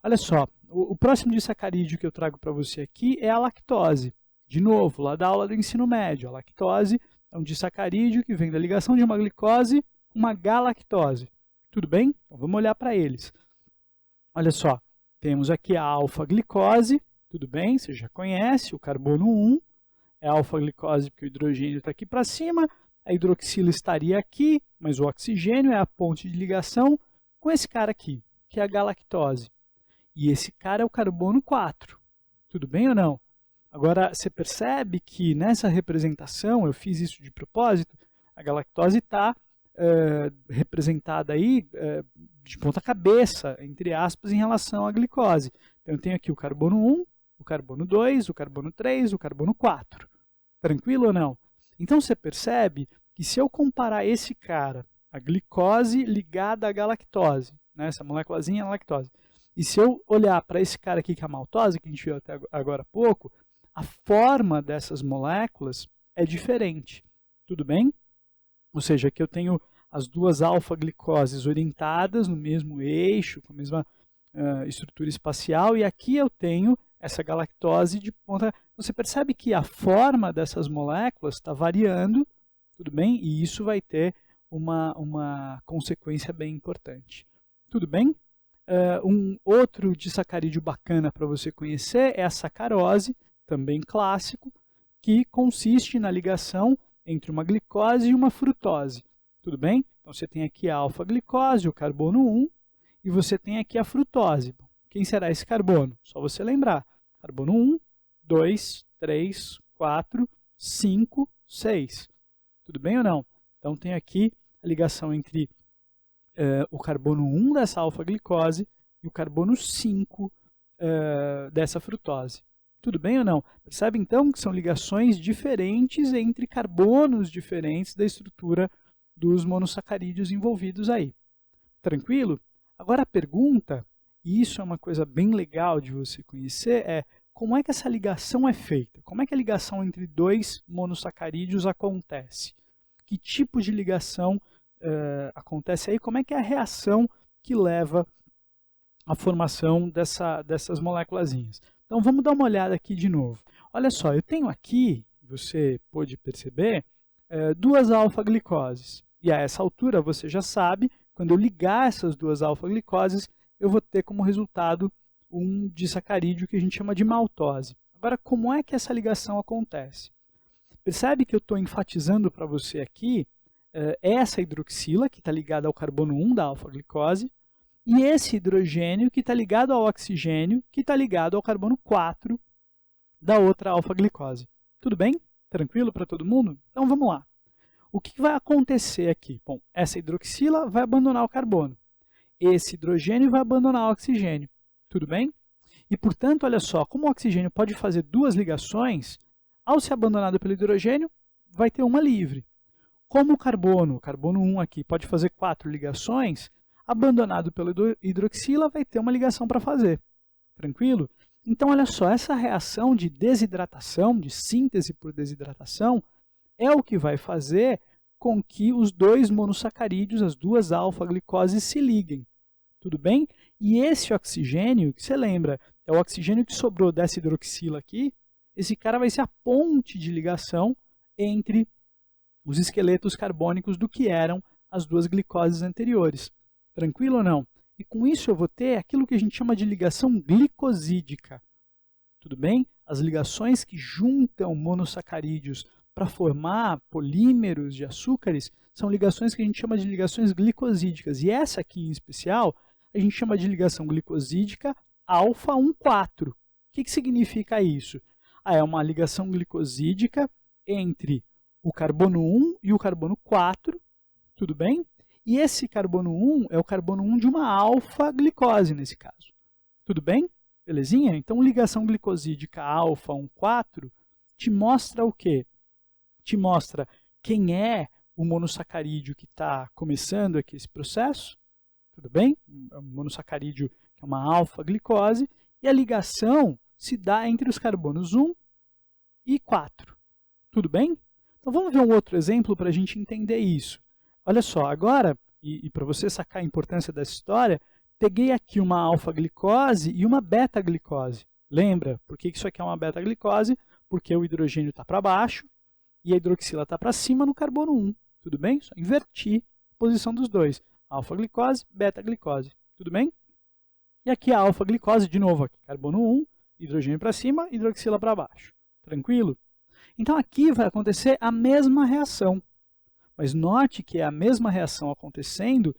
Olha só, o próximo disacarídeo que eu trago para você aqui é a lactose. De novo, lá da aula do ensino médio, a lactose é um disacarídeo que vem da ligação de uma glicose com uma galactose. Tudo bem? Então vamos olhar para eles. Olha só, temos aqui a alfa-glicose, tudo bem? Você já conhece, o carbono 1 é alfa-glicose porque o hidrogênio está aqui para cima, a hidroxila estaria aqui, mas o oxigênio é a ponte de ligação com esse cara aqui, que é a galactose. E esse cara é o carbono 4. Tudo bem ou não? Agora, você percebe que nessa representação, eu fiz isso de propósito, a galactose está representada aí de ponta cabeça, entre aspas, em relação à glicose. Então, eu tenho aqui o carbono 1, o carbono 2, o carbono 3, o carbono 4. Tranquilo ou não? Então, você percebe que se eu comparar esse cara, a glicose ligada à galactose, né, essa moléculazinha é a lactose, e se eu olhar para esse cara aqui, que é a maltose, que a gente viu até agora há pouco, a forma dessas moléculas é diferente. Tudo bem? Ou seja, aqui eu tenho as duas alfa-glicoses orientadas no mesmo eixo, com a mesma estrutura espacial, e aqui eu tenho essa galactose de ponta. Você percebe que a forma dessas moléculas está variando, tudo bem? E isso vai ter uma consequência bem importante. Tudo bem? Um outro disacarídeo bacana para você conhecer é a sacarose, também clássico, que consiste na ligação entre uma glicose e uma frutose. Tudo bem? Então você tem aqui a alfa-glicose, o carbono 1, e você tem aqui a frutose. Quem será esse carbono? Só você lembrar. Carbono 1, 2, 3, 4, 5, 6. Tudo bem ou não? Então tem aqui a ligação entre o carbono 1 dessa alfa-glicose e o carbono 5 dessa frutose. Tudo bem ou não? Percebe então que são ligações diferentes entre carbonos diferentes da estrutura dos monossacarídeos envolvidos aí. Tranquilo? Agora a pergunta, e isso é uma coisa bem legal de você conhecer, é como é que essa ligação é feita? Como é que a ligação entre dois monossacarídeos acontece? Que tipo de ligação acontece aí? Como é que é a reação que leva à formação dessas moléculazinhas? Então vamos dar uma olhada aqui de novo. Olha só, eu tenho aqui, você pôde perceber, duas alfa-glicoses. E a essa altura você já sabe, quando eu ligar essas duas alfa-glicoses, eu vou ter como resultado um disacarídeo que a gente chama de maltose. Agora, como é que essa ligação acontece? Percebe que eu estou enfatizando para você aqui essa hidroxila, que está ligada ao carbono 1 da alfa-glicose, e esse hidrogênio, que está ligado ao oxigênio, que está ligado ao carbono 4 da outra alfa-glicose. Tudo bem? Tranquilo para todo mundo? Então vamos lá. O que vai acontecer aqui? Bom, essa hidroxila vai abandonar o carbono. Esse hidrogênio vai abandonar o oxigênio. Tudo bem? E, portanto, olha só, como o oxigênio pode fazer duas ligações, ao ser abandonado pelo hidrogênio, vai ter uma livre. Como o carbono 1 aqui, pode fazer 4 ligações, abandonado pelo hidroxila, vai ter uma ligação para fazer. Tranquilo? Então, olha só, essa reação de desidratação, de síntese por desidratação, é o que vai fazer com que os dois monossacarídeos, as duas alfa-glicoses, se liguem. Tudo bem? E esse oxigênio, que você lembra, é o oxigênio que sobrou dessa hidroxila aqui, esse cara vai ser a ponte de ligação entre os esqueletos carbônicos do que eram as duas glicoses anteriores. Tranquilo ou não? E com isso eu vou ter aquilo que a gente chama de ligação glicosídica. Tudo bem? As ligações que juntam monossacarídeos para formar polímeros de açúcares são ligações que a gente chama de ligações glicosídicas. E essa aqui em especial a gente chama de ligação glicosídica alfa 1,4. O que significa isso? É uma ligação glicosídica entre o carbono 1 e o carbono 4, tudo bem? E esse carbono 1 é o carbono 1 de uma alfa-glicose nesse caso. Tudo bem? Belezinha? Então, ligação glicosídica alfa 1,4 te mostra o quê? Te mostra quem é o monossacarídeo que está começando aqui esse processo. Tudo bem? É um monossacarídeo que é uma alfa-glicose. E a ligação se dá entre os carbonos 1 e 4. Tudo bem? Então, vamos ver um outro exemplo para a gente entender isso. Olha só, agora, e para você sacar a importância dessa história, peguei aqui uma alfa-glicose e uma beta-glicose. Lembra? Por que isso aqui é uma beta-glicose? Porque o hidrogênio está para baixo e a hidroxila está para cima no carbono 1. Tudo bem? Só inverti a posição dos dois. Alfa-glicose, beta-glicose. Tudo bem? E aqui a alfa-glicose, de novo, aqui, carbono 1, hidrogênio para cima, hidroxila para baixo. Tranquilo? Então, aqui vai acontecer a mesma reação. Mas note que é a mesma reação acontecendo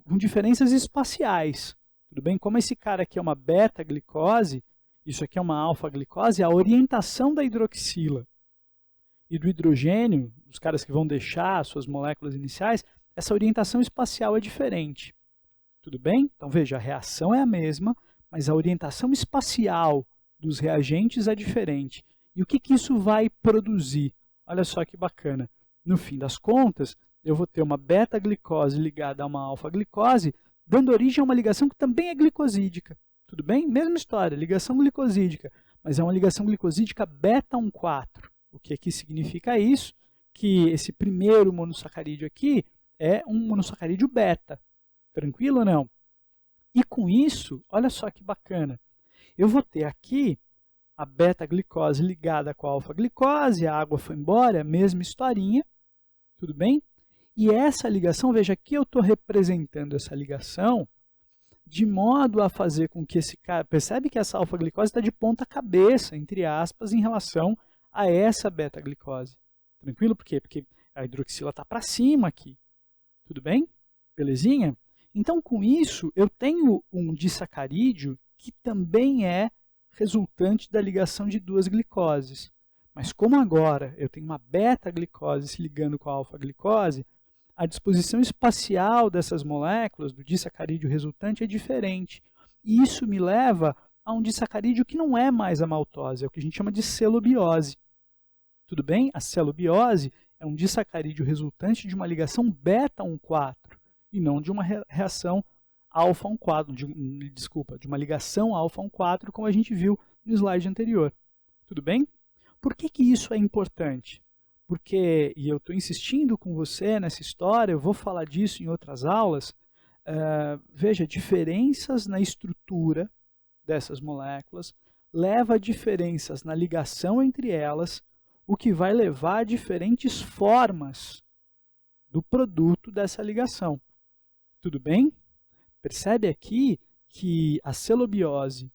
com diferenças espaciais. Tudo bem? Como esse cara aqui é uma beta-glicose, isso aqui é uma alfa-glicose, a orientação da hidroxila e do hidrogênio, os caras que vão deixar suas moléculas iniciais, essa orientação espacial é diferente. Tudo bem? Então, veja, a reação é a mesma, mas a orientação espacial dos reagentes é diferente. E o que isso vai produzir? Olha só que bacana. No fim das contas, eu vou ter uma beta-glicose ligada a uma alfa-glicose, dando origem a uma ligação que também é glicosídica. Tudo bem? Mesma história, ligação glicosídica, mas é uma ligação glicosídica beta 1,4. O que aqui significa isso? Que esse primeiro monossacarídeo aqui é um monossacarídeo beta. Tranquilo ou não? E com isso, olha só que bacana. Eu vou ter aqui a beta-glicose ligada com a alfa-glicose, a água foi embora, a mesma historinha, tudo bem? E essa ligação, veja aqui eu estou representando essa ligação de modo a fazer com que esse cara... Percebe que essa alfa-glicose está de ponta cabeça, entre aspas, em relação a essa beta-glicose. Tranquilo? Por quê? Porque a hidroxila está para cima aqui. Tudo bem? Belezinha? Então, com isso, eu tenho um disacarídeo que também é resultante da ligação de duas glicoses. Mas como agora eu tenho uma beta-glicose se ligando com a alfa-glicose, a disposição espacial dessas moléculas, do disacarídeo resultante, é diferente. E isso me leva a um disacarídeo que não é mais a maltose, é o que a gente chama de celobiose. Tudo bem? A celobiose é um disacarídeo resultante de uma ligação beta-1,4 e não de uma reação alfa-1,4, de uma ligação alfa-1,4, como a gente viu no slide anterior. Tudo bem? Por que isso é importante? Porque, e eu estou insistindo com você nessa história, eu vou falar disso em outras aulas, veja, diferenças na estrutura dessas moléculas leva a diferenças na ligação entre elas, o que vai levar a diferentes formas do produto dessa ligação. Tudo bem? Percebe aqui que a celobiose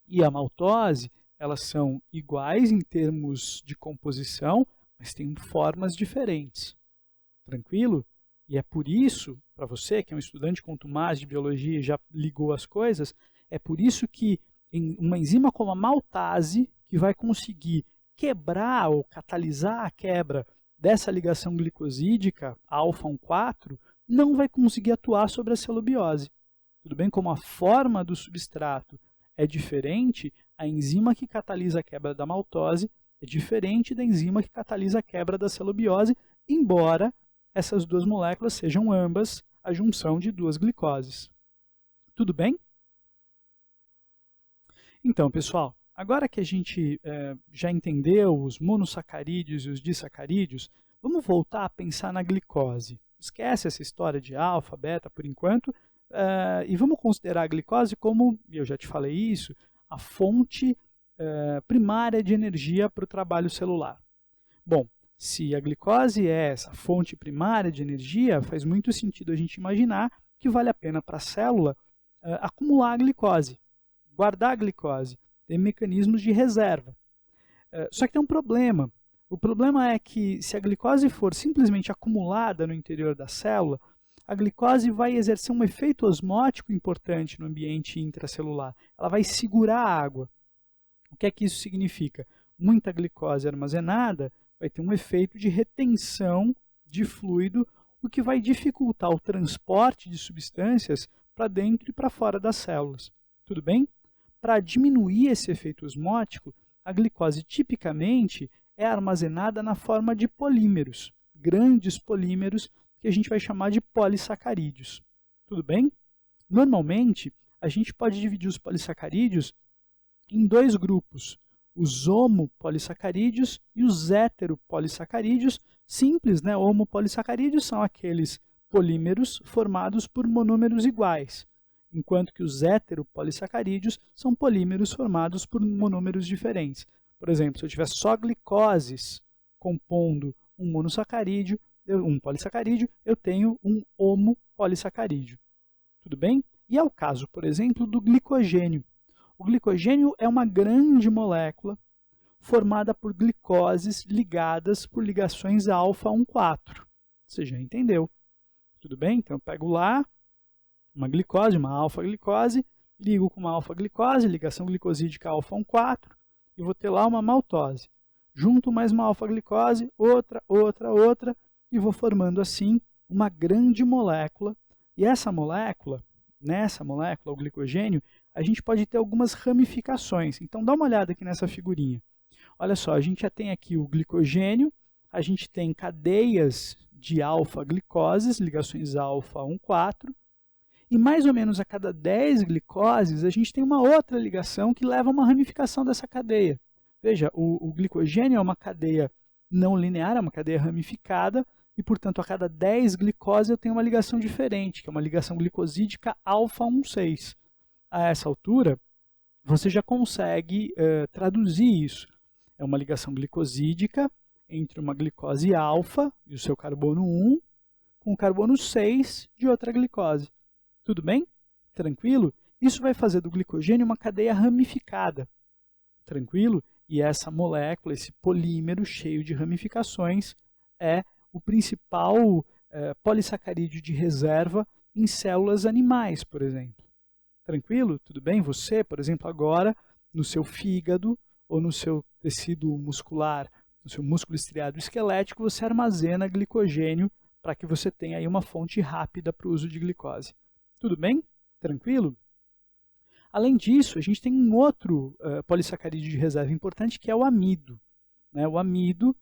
e a maltose, elas são iguais em termos de composição, mas têm formas diferentes. Tranquilo? E é por isso, para você que é um estudante contumaz de biologia e já ligou as coisas, é por isso que uma enzima como a maltase, que vai conseguir quebrar ou catalisar a quebra dessa ligação glicosídica alfa-1,4, não vai conseguir atuar sobre a celobiose. Tudo bem? Como a forma do substrato é diferente, a enzima que catalisa a quebra da maltose é diferente da enzima que catalisa a quebra da celobiose, embora essas duas moléculas sejam ambas a junção de duas glicoses. Tudo bem? Então, pessoal, agora que a gente já entendeu os monossacarídeos e os disacarídeos, vamos voltar a pensar na glicose. Esquece essa história de alfa, beta por enquanto, e vamos considerar a glicose como, eu já te falei isso, a fonte primária de energia para o trabalho celular. Bom, se a glicose é essa fonte primária de energia, faz muito sentido a gente imaginar que vale a pena para a célula acumular a glicose, guardar a glicose, ter mecanismos de reserva. Só que tem um problema. O problema é que se a glicose for simplesmente acumulada no interior da célula, a glicose vai exercer um efeito osmótico importante no ambiente intracelular. Ela vai segurar a água. O que é que isso significa? Muita glicose armazenada vai ter um efeito de retenção de fluido, o que vai dificultar o transporte de substâncias para dentro e para fora das células. Tudo bem? Para diminuir esse efeito osmótico, a glicose tipicamente é armazenada na forma de polímeros, grandes polímeros que a gente vai chamar de polissacarídeos. Tudo bem? Normalmente, a gente pode dividir os polissacarídeos em dois grupos, os homopolissacarídeos e os heteropolissacarídeos. Simples, né? Homopolissacarídeos são aqueles polímeros formados por monômeros iguais, enquanto que os heteropolissacarídeos são polímeros formados por monômeros diferentes. Por exemplo, se eu tiver só glicoses compondo um monossacarídeo, um polissacarídeo, eu tenho um homopolissacarídeo. Tudo bem? E é o caso, por exemplo, do glicogênio. O glicogênio é uma grande molécula formada por glicoses ligadas por ligações alfa-1,4. Você já entendeu. Tudo bem? Então eu pego lá uma glicose, uma alfa-glicose, ligo com uma alfa-glicose, ligação glicosídica alfa-1,4, e vou ter lá uma maltose. Junto mais uma alfa-glicose, outra, e vou formando assim uma grande molécula. E essa molécula, nessa molécula, o glicogênio, a gente pode ter algumas ramificações. Então dá uma olhada aqui nessa figurinha. Olha só, a gente já tem aqui o glicogênio, a gente tem cadeias de alfa-glicoses, ligações alfa-1,4, e mais ou menos a cada 10 glicoses, a gente tem uma outra ligação que leva a uma ramificação dessa cadeia. Veja, o glicogênio é uma cadeia não linear, é uma cadeia ramificada, e, portanto, a cada 10 glicoses eu tenho uma ligação diferente, que é uma ligação glicosídica alfa-1,6. A essa altura, você já consegue traduzir isso. É uma ligação glicosídica entre uma glicose alfa e o seu carbono 1 com o carbono 6 de outra glicose. Tudo bem? Tranquilo? Isso vai fazer do glicogênio uma cadeia ramificada. Tranquilo? E essa molécula, esse polímero cheio de ramificações, é o principal polissacarídeo de reserva em células animais, por exemplo. Tranquilo? Tudo bem? Você, por exemplo, agora, no seu fígado ou no seu tecido muscular, no seu músculo estriado esquelético, você armazena glicogênio para que você tenha aí uma fonte rápida para o uso de glicose. Tudo bem? Tranquilo? Além disso, a gente tem um outro polissacarídeo de reserva importante, que é o amido. Né? O amido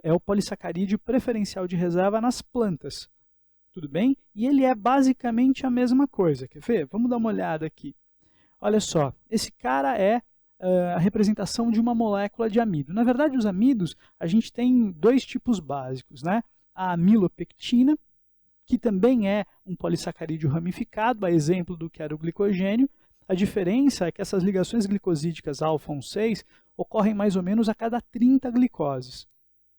é o polissacarídeo preferencial de reserva nas plantas. Tudo bem? E ele é basicamente a mesma coisa. Quer ver? Vamos dar uma olhada aqui. Olha só, esse cara é a representação de uma molécula de amido. Na verdade, os amidos, a gente tem dois tipos básicos, né? A amilopectina, que também é um polissacarídeo ramificado, a exemplo do que era o glicogênio. A diferença é que essas ligações glicosídicas alfa-1,6 ocorrem mais ou menos a cada 30 glicoses.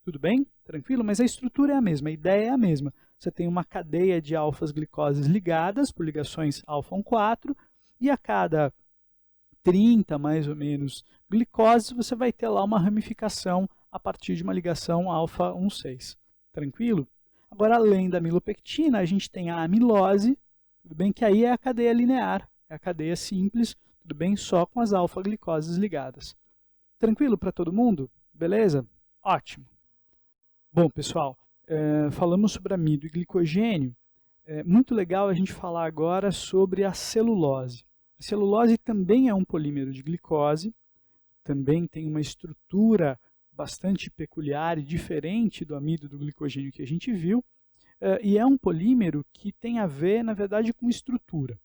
Tudo bem? Tranquilo? Mas a estrutura é a mesma, a ideia é a mesma. Você tem uma cadeia de alfas-glicoses ligadas por ligações alfa-1,4 e a cada 30, mais ou menos, glicoses, você vai ter lá uma ramificação a partir de uma ligação alfa-1,6. Tranquilo? Agora, além da amilopectina, a gente tem a amilose, tudo bem? Que aí é a cadeia linear, é a cadeia simples, tudo bem? Só com as alfa-glicoses ligadas. Tranquilo para todo mundo? Beleza? Ótimo. Bom, pessoal, falamos sobre amido e glicogênio. É muito legal a gente falar agora sobre a celulose. A celulose também é um polímero de glicose, também tem uma estrutura bastante peculiar e diferente do amido e do glicogênio que a gente viu, e é um polímero que tem a ver, na verdade, com estrutura.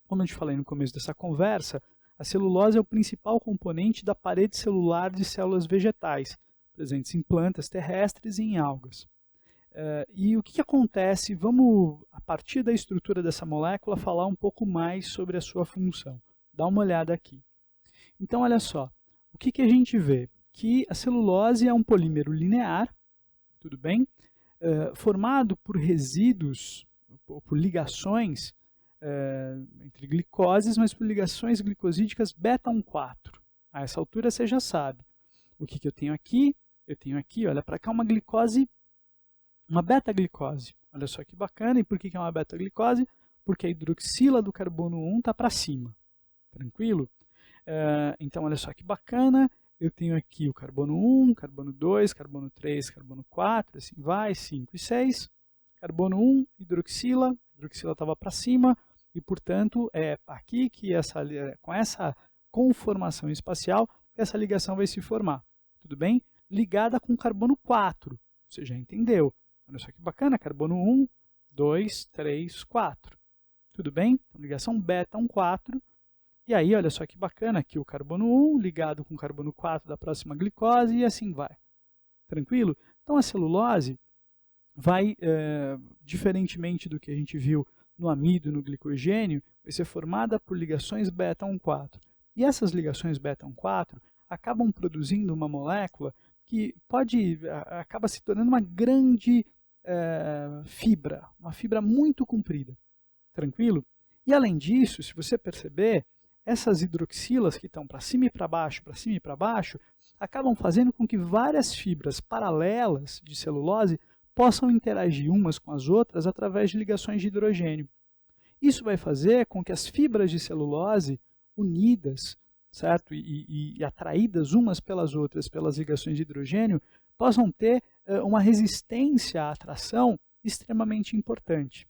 Como eu te falei no começo dessa conversa, a celulose é o principal componente da parede celular de células vegetais, presentes em plantas terrestres e em algas. E o que acontece? Vamos, a partir da estrutura dessa molécula, falar um pouco mais sobre a sua função. Dá uma olhada aqui. Então, olha só, o que a gente vê? Que a celulose é um polímero linear, tudo bem? Formado por resíduos, por ligações entre glicoses, mas por ligações glicosídicas beta-1,4. A essa altura você já sabe. O que eu tenho aqui? Eu tenho aqui, olha para cá, uma glicose, uma beta-glicose. Olha só que bacana. E por que é uma beta-glicose? Porque a hidroxila do carbono 1 está para cima. Tranquilo? Então, olha só que bacana. Eu tenho aqui o carbono 1, carbono 2, carbono 3, carbono 4, assim vai, 5 e 6. Carbono 1, hidroxila, a hidroxila estava para cima, e, portanto, é aqui que com essa conformação espacial, essa ligação vai se formar. Tudo bem? Ligada com carbono 4, você já entendeu. Olha só que bacana, carbono 1, 2, 3, 4. Tudo bem? Então, ligação beta-1,4. E aí, olha só que bacana, aqui o carbono 1 ligado com o carbono 4 da próxima glicose e assim vai. Tranquilo? Então, a celulose vai, diferentemente do que a gente viu no amido e no glicogênio, vai ser formada por ligações beta-1,4. E essas ligações beta-1,4 acabam produzindo uma molécula que acaba se tornando uma grande fibra, uma fibra muito comprida. Tranquilo? E além disso, se você perceber, essas hidroxilas que estão para cima e para baixo, acabam fazendo com que várias fibras paralelas de celulose possam interagir umas com as outras através de ligações de hidrogênio. Isso vai fazer com que as fibras de celulose unidas, certo? E atraídas umas pelas outras pelas ligações de hidrogênio, possam ter uma resistência à atração extremamente importante.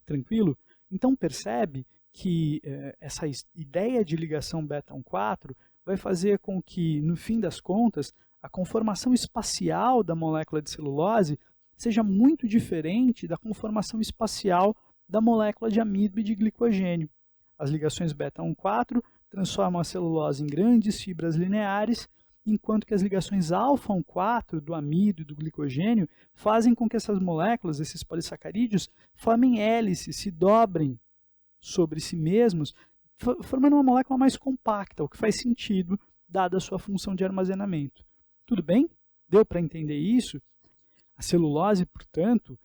Tranquilo? Então percebe que essa ideia de ligação beta-1,4 vai fazer com que, no fim das contas, a conformação espacial da molécula de celulose seja muito diferente da conformação espacial da molécula de amido e de glicogênio. As ligações beta-1,4 transformam a celulose em grandes fibras lineares, enquanto que as ligações alfa-1,4 do amido e do glicogênio fazem com que essas moléculas, esses polissacarídeos, formem hélices, se dobrem sobre si mesmos, formando uma molécula mais compacta, o que faz sentido, dada a sua função de armazenamento. Tudo bem? Deu para entender isso? A celulose, portanto,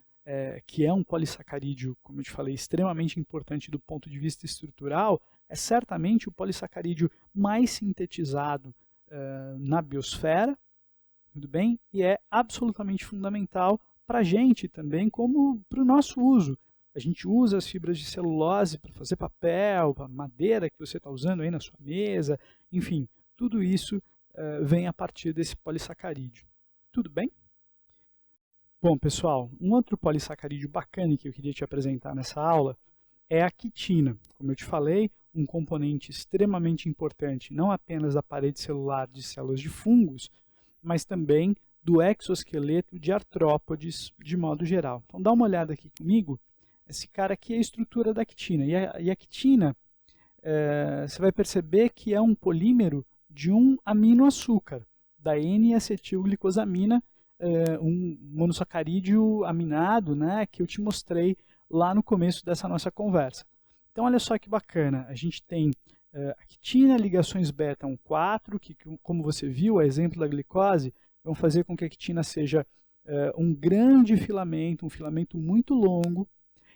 que é um polissacarídeo, como eu te falei, extremamente importante do ponto de vista estrutural, é certamente o polissacarídeo mais sintetizado na biosfera, tudo bem? E é absolutamente fundamental para a gente também, como para o nosso uso. A gente usa as fibras de celulose para fazer papel, para madeira que você está usando aí na sua mesa, enfim, tudo isso vem a partir desse polissacarídeo. Tudo bem? Bom, pessoal, um outro polissacarídeo bacana que eu queria te apresentar nessa aula é a quitina. Como eu te falei, um componente extremamente importante, não apenas da parede celular de células de fungos, mas também do exoesqueleto de artrópodes de modo geral. Então dá uma olhada aqui comigo, esse cara aqui é a estrutura da quitina. E a quitina, você vai perceber que é um polímero de um aminoaçúcar, da N-acetilglicosamina, um monossacarídeo aminado, né, que eu te mostrei lá no começo dessa nossa conversa. Então olha só que bacana, a gente tem a quitina, ligações beta-1,4, que como você viu, a exemplo da glicose, vão fazer com que a quitina seja um grande filamento, um filamento muito longo.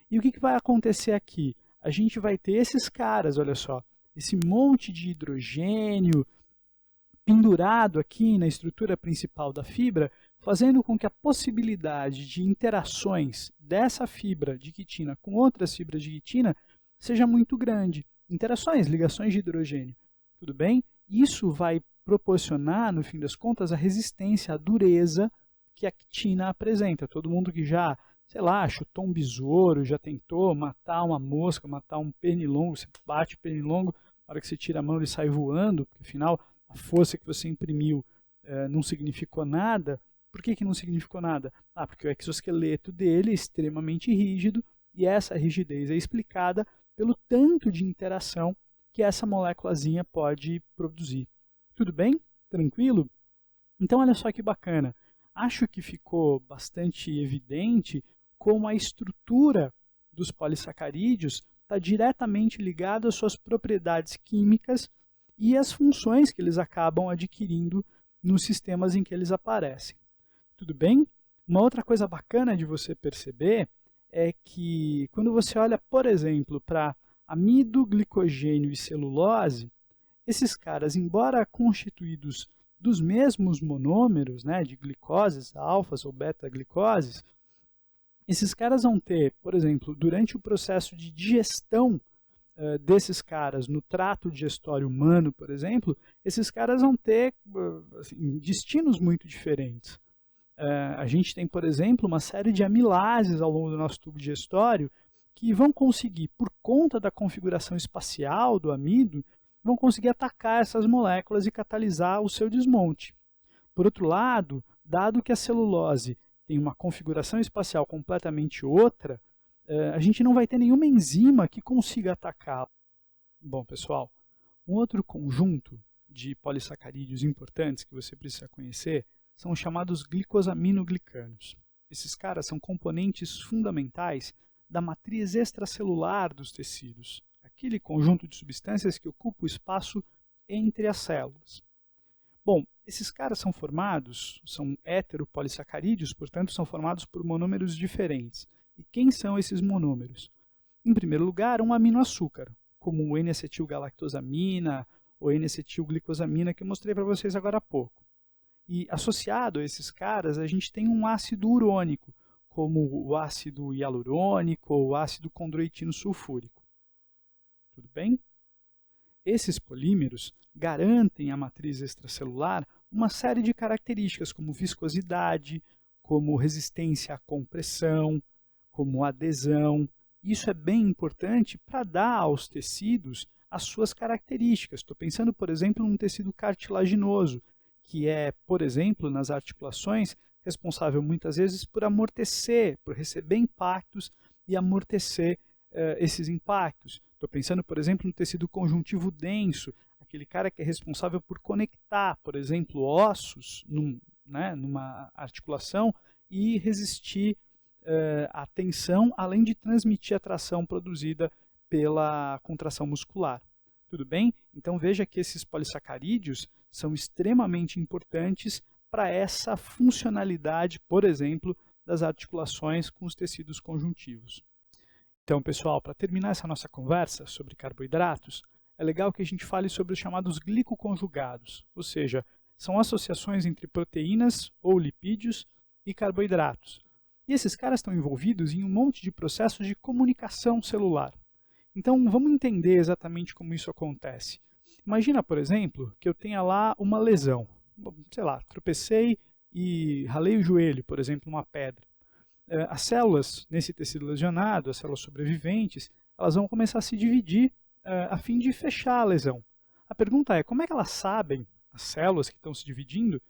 E o que vai acontecer aqui? A gente vai ter esses caras, olha só, esse monte de hidrogênio pendurado aqui na estrutura principal da fibra, fazendo com que a possibilidade de interações dessa fibra de quitina com outras fibras de quitina seja muito grande. Interações, ligações de hidrogênio, tudo bem? Isso vai proporcionar, no fim das contas, a resistência, a dureza que a quitina apresenta. Todo mundo que já, sei lá, chutou um besouro, já tentou matar uma mosca, matar um pernilongo, você bate o pernilongo, na hora que você tira a mão ele sai voando, porque afinal a força que você imprimiu não significou nada. Por que não significou nada? Porque o exoesqueleto dele é extremamente rígido e essa rigidez é explicada pelo tanto de interação que essa moléculazinha pode produzir. Tudo bem? Tranquilo? Então olha só que bacana. Acho que ficou bastante evidente como a estrutura dos polissacarídeos está diretamente ligada às suas propriedades químicas e às funções que eles acabam adquirindo nos sistemas em que eles aparecem. Tudo bem? Uma outra coisa bacana de você perceber é que quando você olha, por exemplo, para amido, glicogênio e celulose, esses caras, embora constituídos dos mesmos monômeros, né, de glicoses, alfas ou beta-glicoses, esses caras vão ter, por exemplo, durante o processo de digestão desses caras no trato digestório humano, por exemplo, esses caras vão ter assim, destinos muito diferentes. A gente tem, por exemplo, uma série de amilases ao longo do nosso tubo digestório que vão conseguir, por conta da configuração espacial do amido, vão conseguir atacar essas moléculas e catalisar o seu desmonte. Por outro lado, dado que a celulose tem uma configuração espacial completamente outra, a gente não vai ter nenhuma enzima que consiga atacá-la. Bom, pessoal, um outro conjunto de polissacarídeos importantes que você precisa conhecer são os chamados glicosaminoglicanos. Esses caras são componentes fundamentais da matriz extracelular dos tecidos, aquele conjunto de substâncias que ocupa o espaço entre as células. Bom, esses caras são formados, são heteropolissacarídeos, portanto são formados por monômeros diferentes. E quem são esses monômeros? Em primeiro lugar, um aminoaçúcar, como o N-acetilgalactosamina ou N-acetilglicosamina que eu mostrei para vocês agora há pouco. E associado a esses caras, a gente tem um ácido urônico, como o ácido hialurônico ou o ácido condroitino sulfúrico. Tudo bem? Esses polímeros garantem à matriz extracelular uma série de características, como viscosidade, como resistência à compressão, como adesão. Isso é bem importante para dar aos tecidos as suas características. Estou pensando, por exemplo, num tecido cartilaginoso, que é, por exemplo, nas articulações, responsável muitas vezes por amortecer, por receber impactos e amortecer esses impactos. Estou pensando, por exemplo, no tecido conjuntivo denso, aquele cara que é responsável por conectar, por exemplo, ossos numa articulação e resistir à tensão, além de transmitir a tração produzida pela contração muscular. Tudo bem? Então veja que esses polissacarídeos são extremamente importantes para essa funcionalidade, por exemplo, das articulações com os tecidos conjuntivos. Então, pessoal, para terminar essa nossa conversa sobre carboidratos, é legal que a gente fale sobre os chamados glicoconjugados, ou seja, são associações entre proteínas ou lipídios e carboidratos. E esses caras estão envolvidos em um monte de processos de comunicação celular. Então, vamos entender exatamente como isso acontece. Imagina, por exemplo, que eu tenha lá uma lesão. Sei lá, tropecei e ralei o joelho, por exemplo, numa pedra. As células nesse tecido lesionado, as células sobreviventes, elas vão começar a se dividir a fim de fechar a lesão. A pergunta é, como é que elas sabem, as células que estão se dividindo,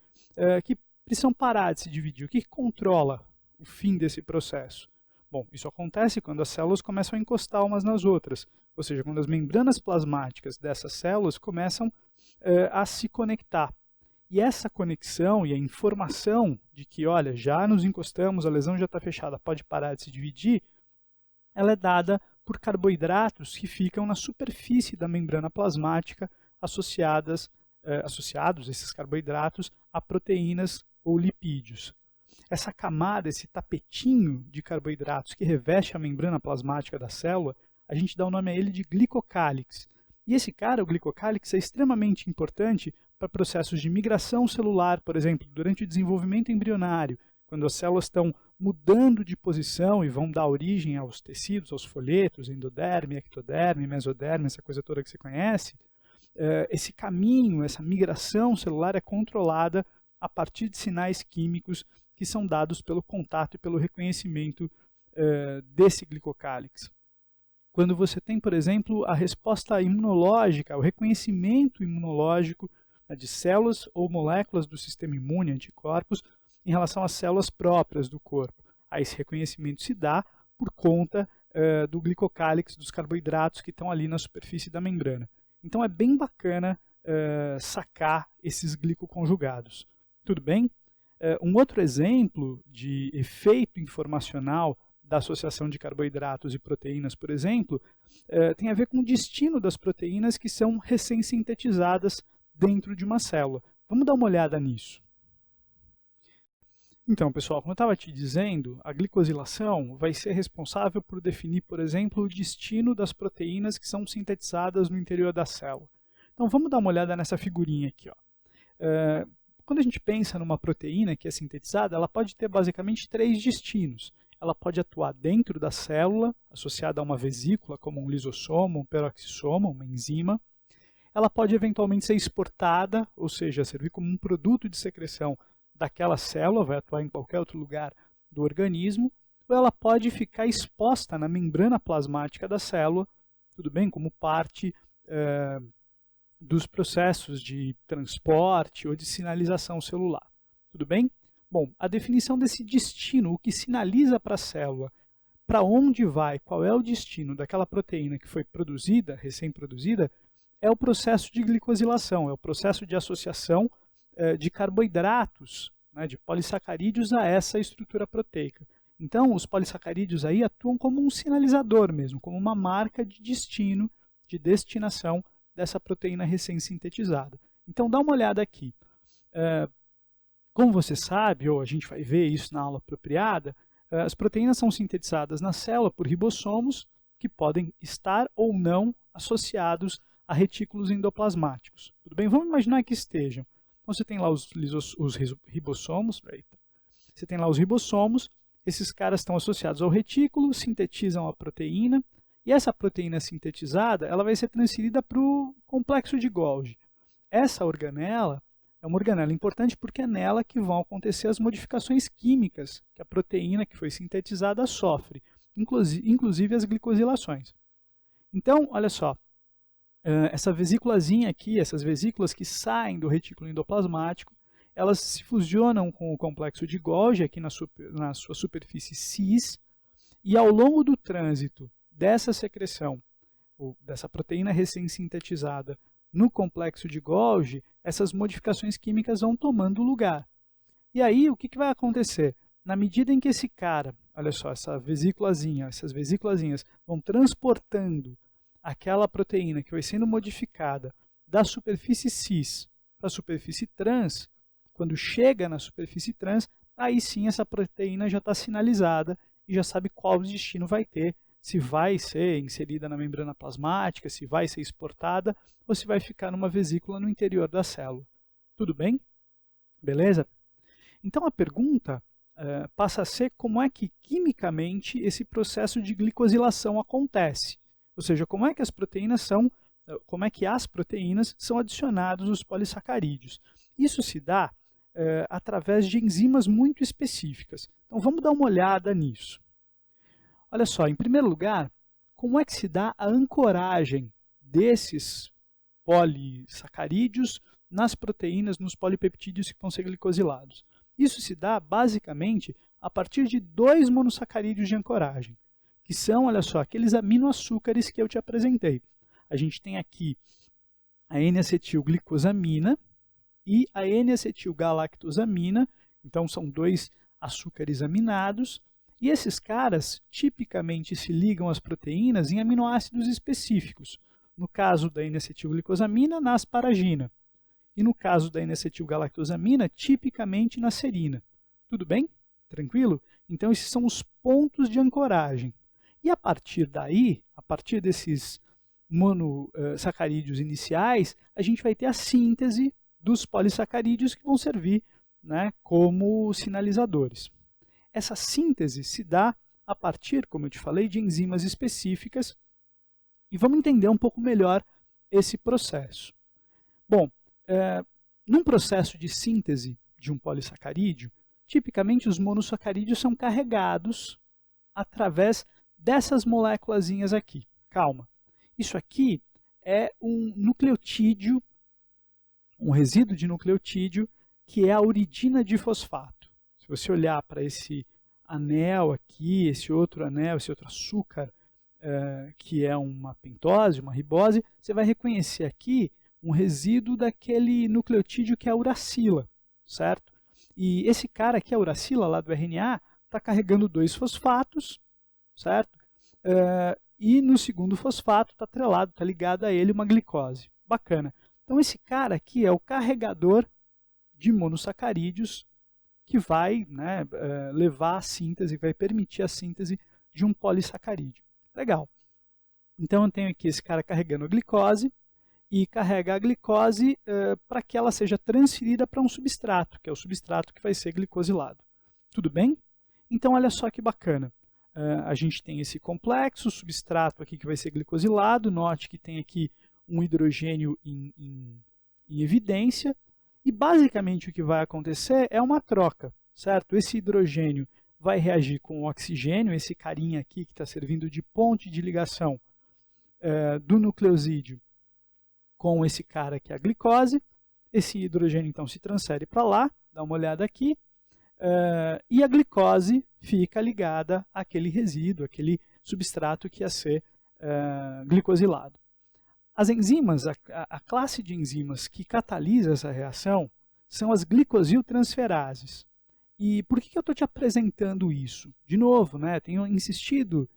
que precisam parar de se dividir? O que controla o fim desse processo? Bom, isso acontece quando as células começam a encostar umas nas outras, ou seja, quando as membranas plasmáticas dessas células começam a se conectar. E essa conexão e a informação de que, olha, já nos encostamos, a lesão já está fechada, pode parar de se dividir, ela é dada por carboidratos que ficam na superfície da membrana plasmática associados esses carboidratos a proteínas ou lipídios. Essa camada, esse tapetinho de carboidratos que reveste a membrana plasmática da célula, a gente dá o nome a ele de glicocálix. E esse cara, o glicocálix, é extremamente importante para processos de migração celular, por exemplo, durante o desenvolvimento embrionário, quando as células estão mudando de posição e vão dar origem aos tecidos, aos folhetos, endoderme, ectoderme, mesoderme, essa coisa toda que você conhece, esse caminho, essa migração celular é controlada a partir de sinais químicos que são dados pelo contato e pelo reconhecimento desse glicocálix. Quando você tem, por exemplo, a resposta imunológica, o reconhecimento imunológico de células ou moléculas do sistema imune, anticorpos, em relação às células próprias do corpo. Aí esse reconhecimento se dá por conta do glicocálix, dos carboidratos que estão ali na superfície da membrana. Então é bem bacana sacar esses glicoconjugados. Tudo bem? Um outro exemplo de efeito informacional da associação de carboidratos e proteínas, por exemplo, tem a ver com o destino das proteínas que são recém-sintetizadas dentro de uma célula. Vamos dar uma olhada nisso. Então, pessoal, como eu estava te dizendo, a glicosilação vai ser responsável por definir, por exemplo, o destino das proteínas que são sintetizadas no interior da célula. Então, vamos dar uma olhada nessa figurinha aqui. Ó. Quando a gente pensa numa proteína que é sintetizada, ela pode ter basicamente 3 destinos. Ela pode atuar dentro da célula, associada a uma vesícula, como um lisossomo, um peroxissoma, uma enzima. Ela pode eventualmente ser exportada, ou seja, servir como um produto de secreção daquela célula, vai atuar em qualquer outro lugar do organismo, ou ela pode ficar exposta na membrana plasmática da célula, tudo bem, como parte dos processos de transporte ou de sinalização celular. Tudo bem? Bom, a definição desse destino, o que sinaliza para a célula, para onde vai, qual é o destino daquela proteína que foi produzida, recém-produzida, é o processo de glicosilação, é o processo de associação de carboidratos, né, de polissacarídeos a essa estrutura proteica. Então, os polissacarídeos aí atuam como um sinalizador mesmo, como uma marca de destino, de destinação dessa proteína recém-sintetizada. Então, dá uma olhada aqui. Como você sabe, ou a gente vai ver isso na aula apropriada, as proteínas são sintetizadas na célula por ribossomos que podem estar ou não associados a retículos endoplasmáticos. Tudo bem? Vamos imaginar que estejam. Então, você tem lá os ribossomos, você tem lá os ribossomos, esses caras estão associados ao retículo, sintetizam a proteína, e essa proteína sintetizada ela vai ser transferida para o complexo de Golgi. Essa organela é uma organela importante porque é nela que vão acontecer as modificações químicas que a proteína que foi sintetizada sofre, inclusive as glicosilações. Então, olha só, essa vesículazinha aqui, essas vesículas que saem do retículo endoplasmático, elas se fusionam com o complexo de Golgi aqui na sua superfície cis, e ao longo do trânsito dessa secreção, ou dessa proteína recém-sintetizada no complexo de Golgi, essas modificações químicas vão tomando lugar. E aí, o que vai acontecer? Na medida em que esse cara, olha só, essas vesículazinhas vão transportando aquela proteína que vai sendo modificada da superfície cis para a superfície trans, quando chega na superfície trans, aí sim essa proteína já está sinalizada e já sabe qual destino vai ter, se vai ser inserida na membrana plasmática, se vai ser exportada ou se vai ficar numa vesícula no interior da célula. Tudo bem? Beleza? Então a pergunta passa a ser como é que quimicamente esse processo de glicosilação acontece. Ou seja, como é que as proteínas são adicionadas aos polissacarídeos. Isso se dá através de enzimas muito específicas. Então vamos dar uma olhada nisso. Olha só, em primeiro lugar, como é que se dá a ancoragem desses polissacarídeos nas proteínas, nos polipeptídeos que vão ser glicosilados? Isso se dá basicamente a partir de 2 monossacarídeos de ancoragem, que são, olha só, aqueles aminoaçúcares que eu te apresentei. A gente tem aqui a N-acetilglicosamina e a N-acetilgalactosamina, então são 2 açúcares aminados, e esses caras tipicamente se ligam às proteínas em aminoácidos específicos. No caso da N-acetilglicosamina, na asparagina. E no caso da N-acetilgalactosamina, tipicamente na serina. Tudo bem? Tranquilo? Então esses são os pontos de ancoragem. E a partir daí, a partir desses monossacarídeos iniciais, a gente vai ter a síntese dos polissacarídeos que vão servir, né, como sinalizadores. Essa síntese se dá a partir, como eu te falei, de enzimas específicas, e vamos entender um pouco melhor esse processo. Bom, num processo de síntese de um polissacarídeo, tipicamente os monossacarídeos são carregados através dessas moléculazinhas aqui. Calma. Isso aqui é um nucleotídeo, um resíduo de nucleotídeo, que é a uridina difosfato. Se você olhar para esse anel aqui, esse outro anel, esse outro açúcar, que é uma pentose, uma ribose, você vai reconhecer aqui um resíduo daquele nucleotídeo que é a uracila, certo? E esse cara aqui, a uracila, lá do RNA, está carregando 2 fosfatos, certo? E no segundo fosfato está atrelado, está ligado a ele uma glicose. Bacana. Então esse cara aqui é o carregador de monossacarídeos que vai, né, levar à síntese, vai permitir a síntese de um polissacarídeo. Legal. Então eu tenho aqui esse cara carregando a glicose e carrega a glicose para que ela seja transferida para um substrato, que é o substrato que vai ser glicosilado. Tudo bem? Então olha só que bacana. A gente tem esse complexo, substrato aqui que vai ser glicosilado, note que tem aqui um hidrogênio em evidência, e basicamente o que vai acontecer é uma troca, certo? Esse hidrogênio vai reagir com o oxigênio, esse carinha aqui que está servindo de ponte de ligação do nucleosídeo com esse cara que é a glicose. Esse hidrogênio então se transfere para lá, dá uma olhada aqui, e a glicose fica ligada àquele resíduo, àquele substrato que ia ser glicosilado. As enzimas, a classe de enzimas que catalisa essa reação são as glicosiltransferases. E por que eu estou te apresentando isso? De novo, né, tenho insistido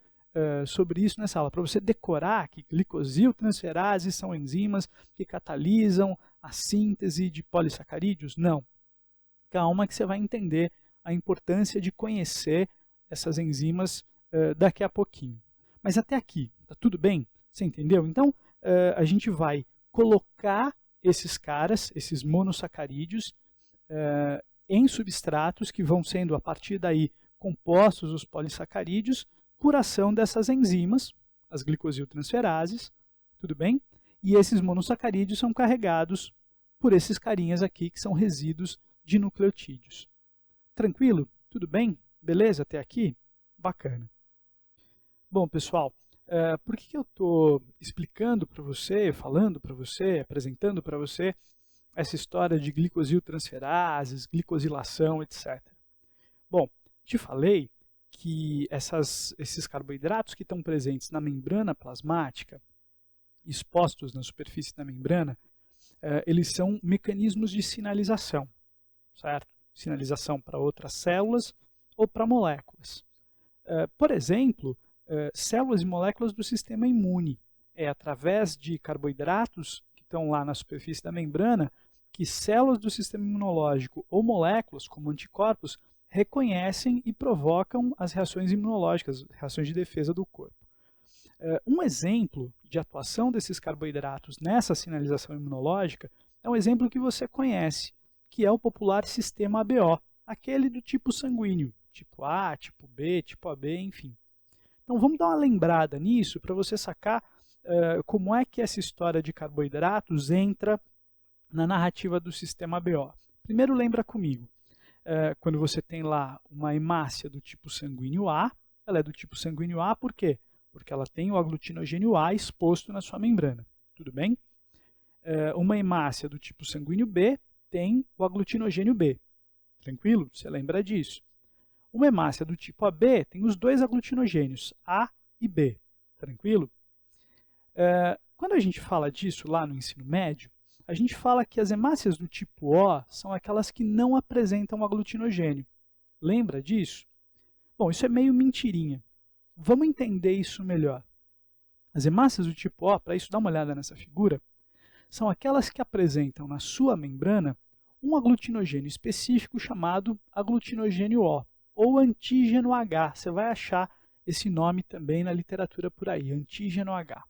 sobre isso nessa aula, para você decorar que glicosiltransferases são enzimas que catalisam a síntese de polissacarídeos? Não. Calma que você vai entender a importância de conhecer essas enzimas daqui a pouquinho. Mas até aqui, tá tudo bem? Você entendeu? Então, a gente vai colocar esses caras, esses monossacarídeos, em substratos que vão sendo, a partir daí, compostos os polissacarídeos por ação dessas enzimas, as glicosiltransferases, tudo bem? E esses monossacarídeos são carregados por esses carinhas aqui, que são resíduos de nucleotídeos. Tranquilo? Tudo bem? Beleza até aqui? Bacana. Bom, pessoal, por que eu estou explicando para você, falando para você, apresentando para você essa história de glicosiltransferases, glicosilação, etc. Bom, te falei que esses carboidratos que estão presentes na membrana plasmática, expostos na superfície da membrana, eles são mecanismos de sinalização, certo? Sinalização para outras células ou para moléculas. Por exemplo, células e moléculas do sistema imune. É através de carboidratos que estão lá na superfície da membrana que células do sistema imunológico ou moléculas, como anticorpos, reconhecem e provocam as reações imunológicas, reações de defesa do corpo. Um exemplo de atuação desses carboidratos nessa sinalização imunológica é um exemplo que você conhece, que é o popular sistema ABO, aquele do tipo sanguíneo, tipo A, tipo B, tipo AB, enfim. Então vamos dar uma lembrada nisso para você sacar como é que essa história de carboidratos entra na narrativa do sistema ABO. Primeiro lembra comigo, quando você tem lá uma hemácia do tipo sanguíneo A, ela é do tipo sanguíneo A por quê? Porque ela tem o aglutinogênio A exposto na sua membrana, tudo bem? Uma hemácia do tipo sanguíneo B tem o aglutinogênio B, tranquilo? Você lembra disso. Uma hemácia do tipo AB tem os dois aglutinogênios, A e B, tranquilo? Quando a gente fala disso lá no ensino médio, a gente fala que as hemácias do tipo O são aquelas que não apresentam aglutinogênio. Lembra disso? Bom, isso é meio mentirinha. Vamos entender isso melhor. As hemácias do tipo O, para isso dá uma olhada nessa figura, são aquelas que apresentam na sua membrana um aglutinogênio específico chamado aglutinogênio O, ou antígeno H. Você vai achar esse nome também na literatura por aí, antígeno H.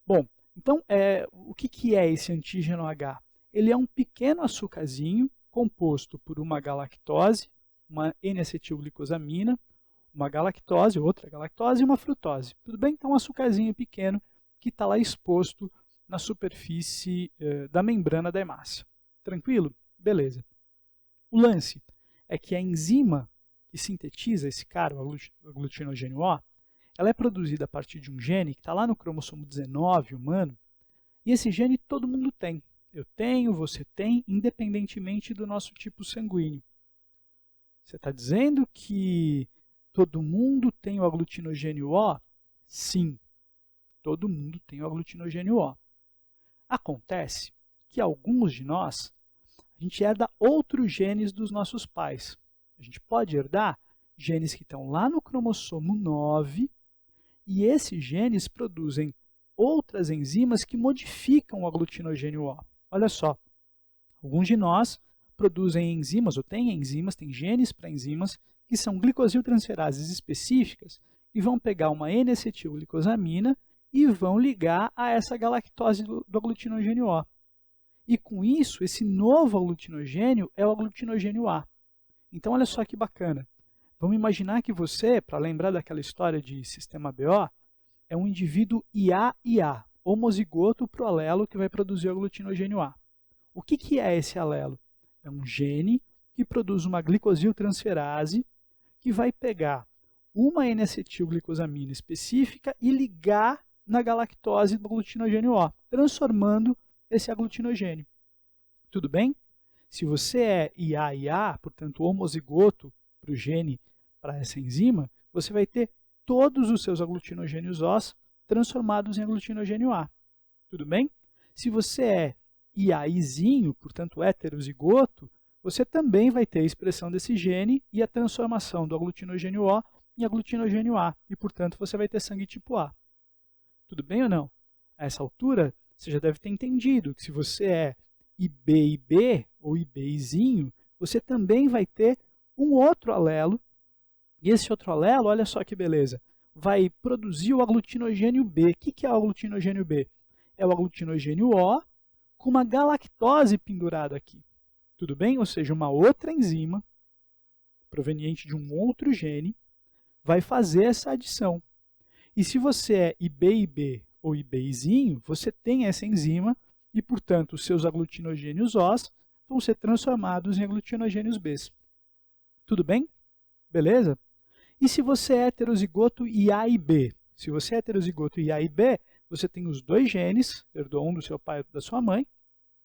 Bom, então o que é esse antígeno H? Ele é um pequeno açucarzinho composto por uma galactose, uma N-acetilglicosamina, uma galactose, outra galactose e uma frutose. Tudo bem? Então um açucarzinho pequeno que está lá exposto na superfície da membrana da hemácia. Tranquilo? Beleza. O lance é que a enzima que sintetiza esse cara, o aglutinogênio O, ela é produzida a partir de um gene que está lá no cromossomo 19 humano, e esse gene todo mundo tem. Eu tenho, você tem, independentemente do nosso tipo sanguíneo. Você está dizendo que todo mundo tem o aglutinogênio O? Sim, todo mundo tem o aglutinogênio O. Acontece que alguns de nós, a gente herda outros genes dos nossos pais. A gente pode herdar genes que estão lá no cromossomo 9 e esses genes produzem outras enzimas que modificam o aglutinogênio O. Olha só, alguns de nós produzem enzimas, ou têm enzimas, têm genes para enzimas, que são glicosiltransferases específicas e vão pegar uma N-acetilglicosamina e vão ligar a essa galactose do aglutinogênio O. E com isso, esse novo aglutinogênio é o aglutinogênio A. Então, olha só que bacana. Vamos imaginar que você, para lembrar daquela história de sistema BO, é um indivíduo IA-IA, homozigoto para o alelo que vai produzir o aglutinogênio A. O que é esse alelo? É um gene que produz uma glicosiltransferase que vai pegar uma N-acetilglicosamina específica e ligar na galactose do aglutinogênio O, transformando esse aglutinogênio. Tudo bem? Se você é IA-IA, portanto homozigoto para o gene, para essa enzima, você vai ter todos os seus aglutinogênios O transformados em aglutinogênio A. Tudo bem? Se você é IAIzinho, portanto heterozigoto, você também vai ter a expressão desse gene e a transformação do aglutinogênio O em aglutinogênio A, e portanto você vai ter sangue tipo A. Tudo bem ou não? A essa altura, você já deve ter entendido que se você é IB-IB ou IB-Izinho, você também vai ter um outro alelo, e esse outro alelo, olha só que beleza, vai produzir o aglutinogênio B. O que é o aglutinogênio B? É o aglutinogênio O com uma galactose pendurada aqui. Tudo bem? Ou seja, uma outra enzima, proveniente de um outro gene, vai fazer essa adição. E se você é IB-IB ou IB-Izinho, você tem essa enzima e, portanto, os seus aglutinogênios O vão ser transformados em aglutinogênios B. Tudo bem? Beleza? E se você é heterozigoto IA e B? Se você é heterozigoto IA e B, você tem os dois genes, herdou um do seu pai e da sua mãe,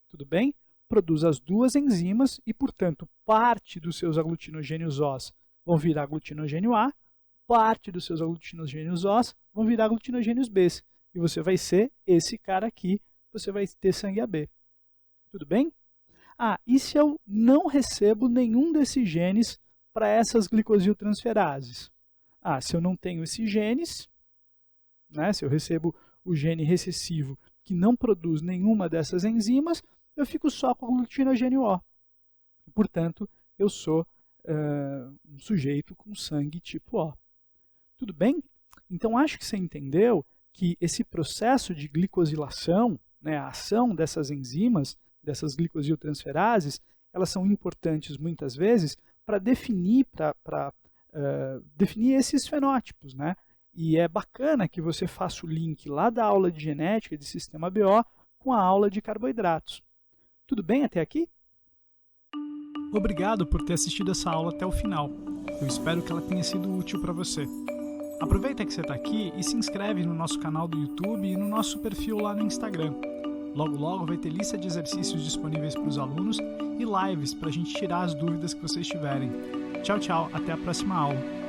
tudo bem? Produz as duas enzimas e, portanto, parte dos seus aglutinogênios O vão virar aglutinogênio A, parte dos seus aglutinogênios O vão virar aglutinogênios B. E você vai ser esse cara aqui, você vai ter sangue AB. Tudo bem? Ah, e se eu não recebo nenhum desses genes para essas glicosiltransferases? Ah, se eu não tenho esses genes, né, se eu recebo o gene recessivo que não produz nenhuma dessas enzimas, eu fico só com o aglutinogênio O. Portanto, eu sou um sujeito com sangue tipo O. Tudo bem? Então, acho que você entendeu que esse processo de glicosilação, né, a ação dessas enzimas, dessas glicosiltransferases, elas são importantes muitas vezes para definir, definir esses fenótipos, né? E é bacana que você faça o link lá da aula de genética de sistema BO com a aula de carboidratos. Tudo bem até aqui? Obrigado por ter assistido essa aula até o final. Eu espero que ela tenha sido útil para você. Aproveita que você está aqui e se inscreve no nosso canal do YouTube e no nosso perfil lá no Instagram. Logo, logo vai ter lista de exercícios disponíveis para os alunos e lives para a gente tirar as dúvidas que vocês tiverem. Tchau, tchau, até a próxima aula.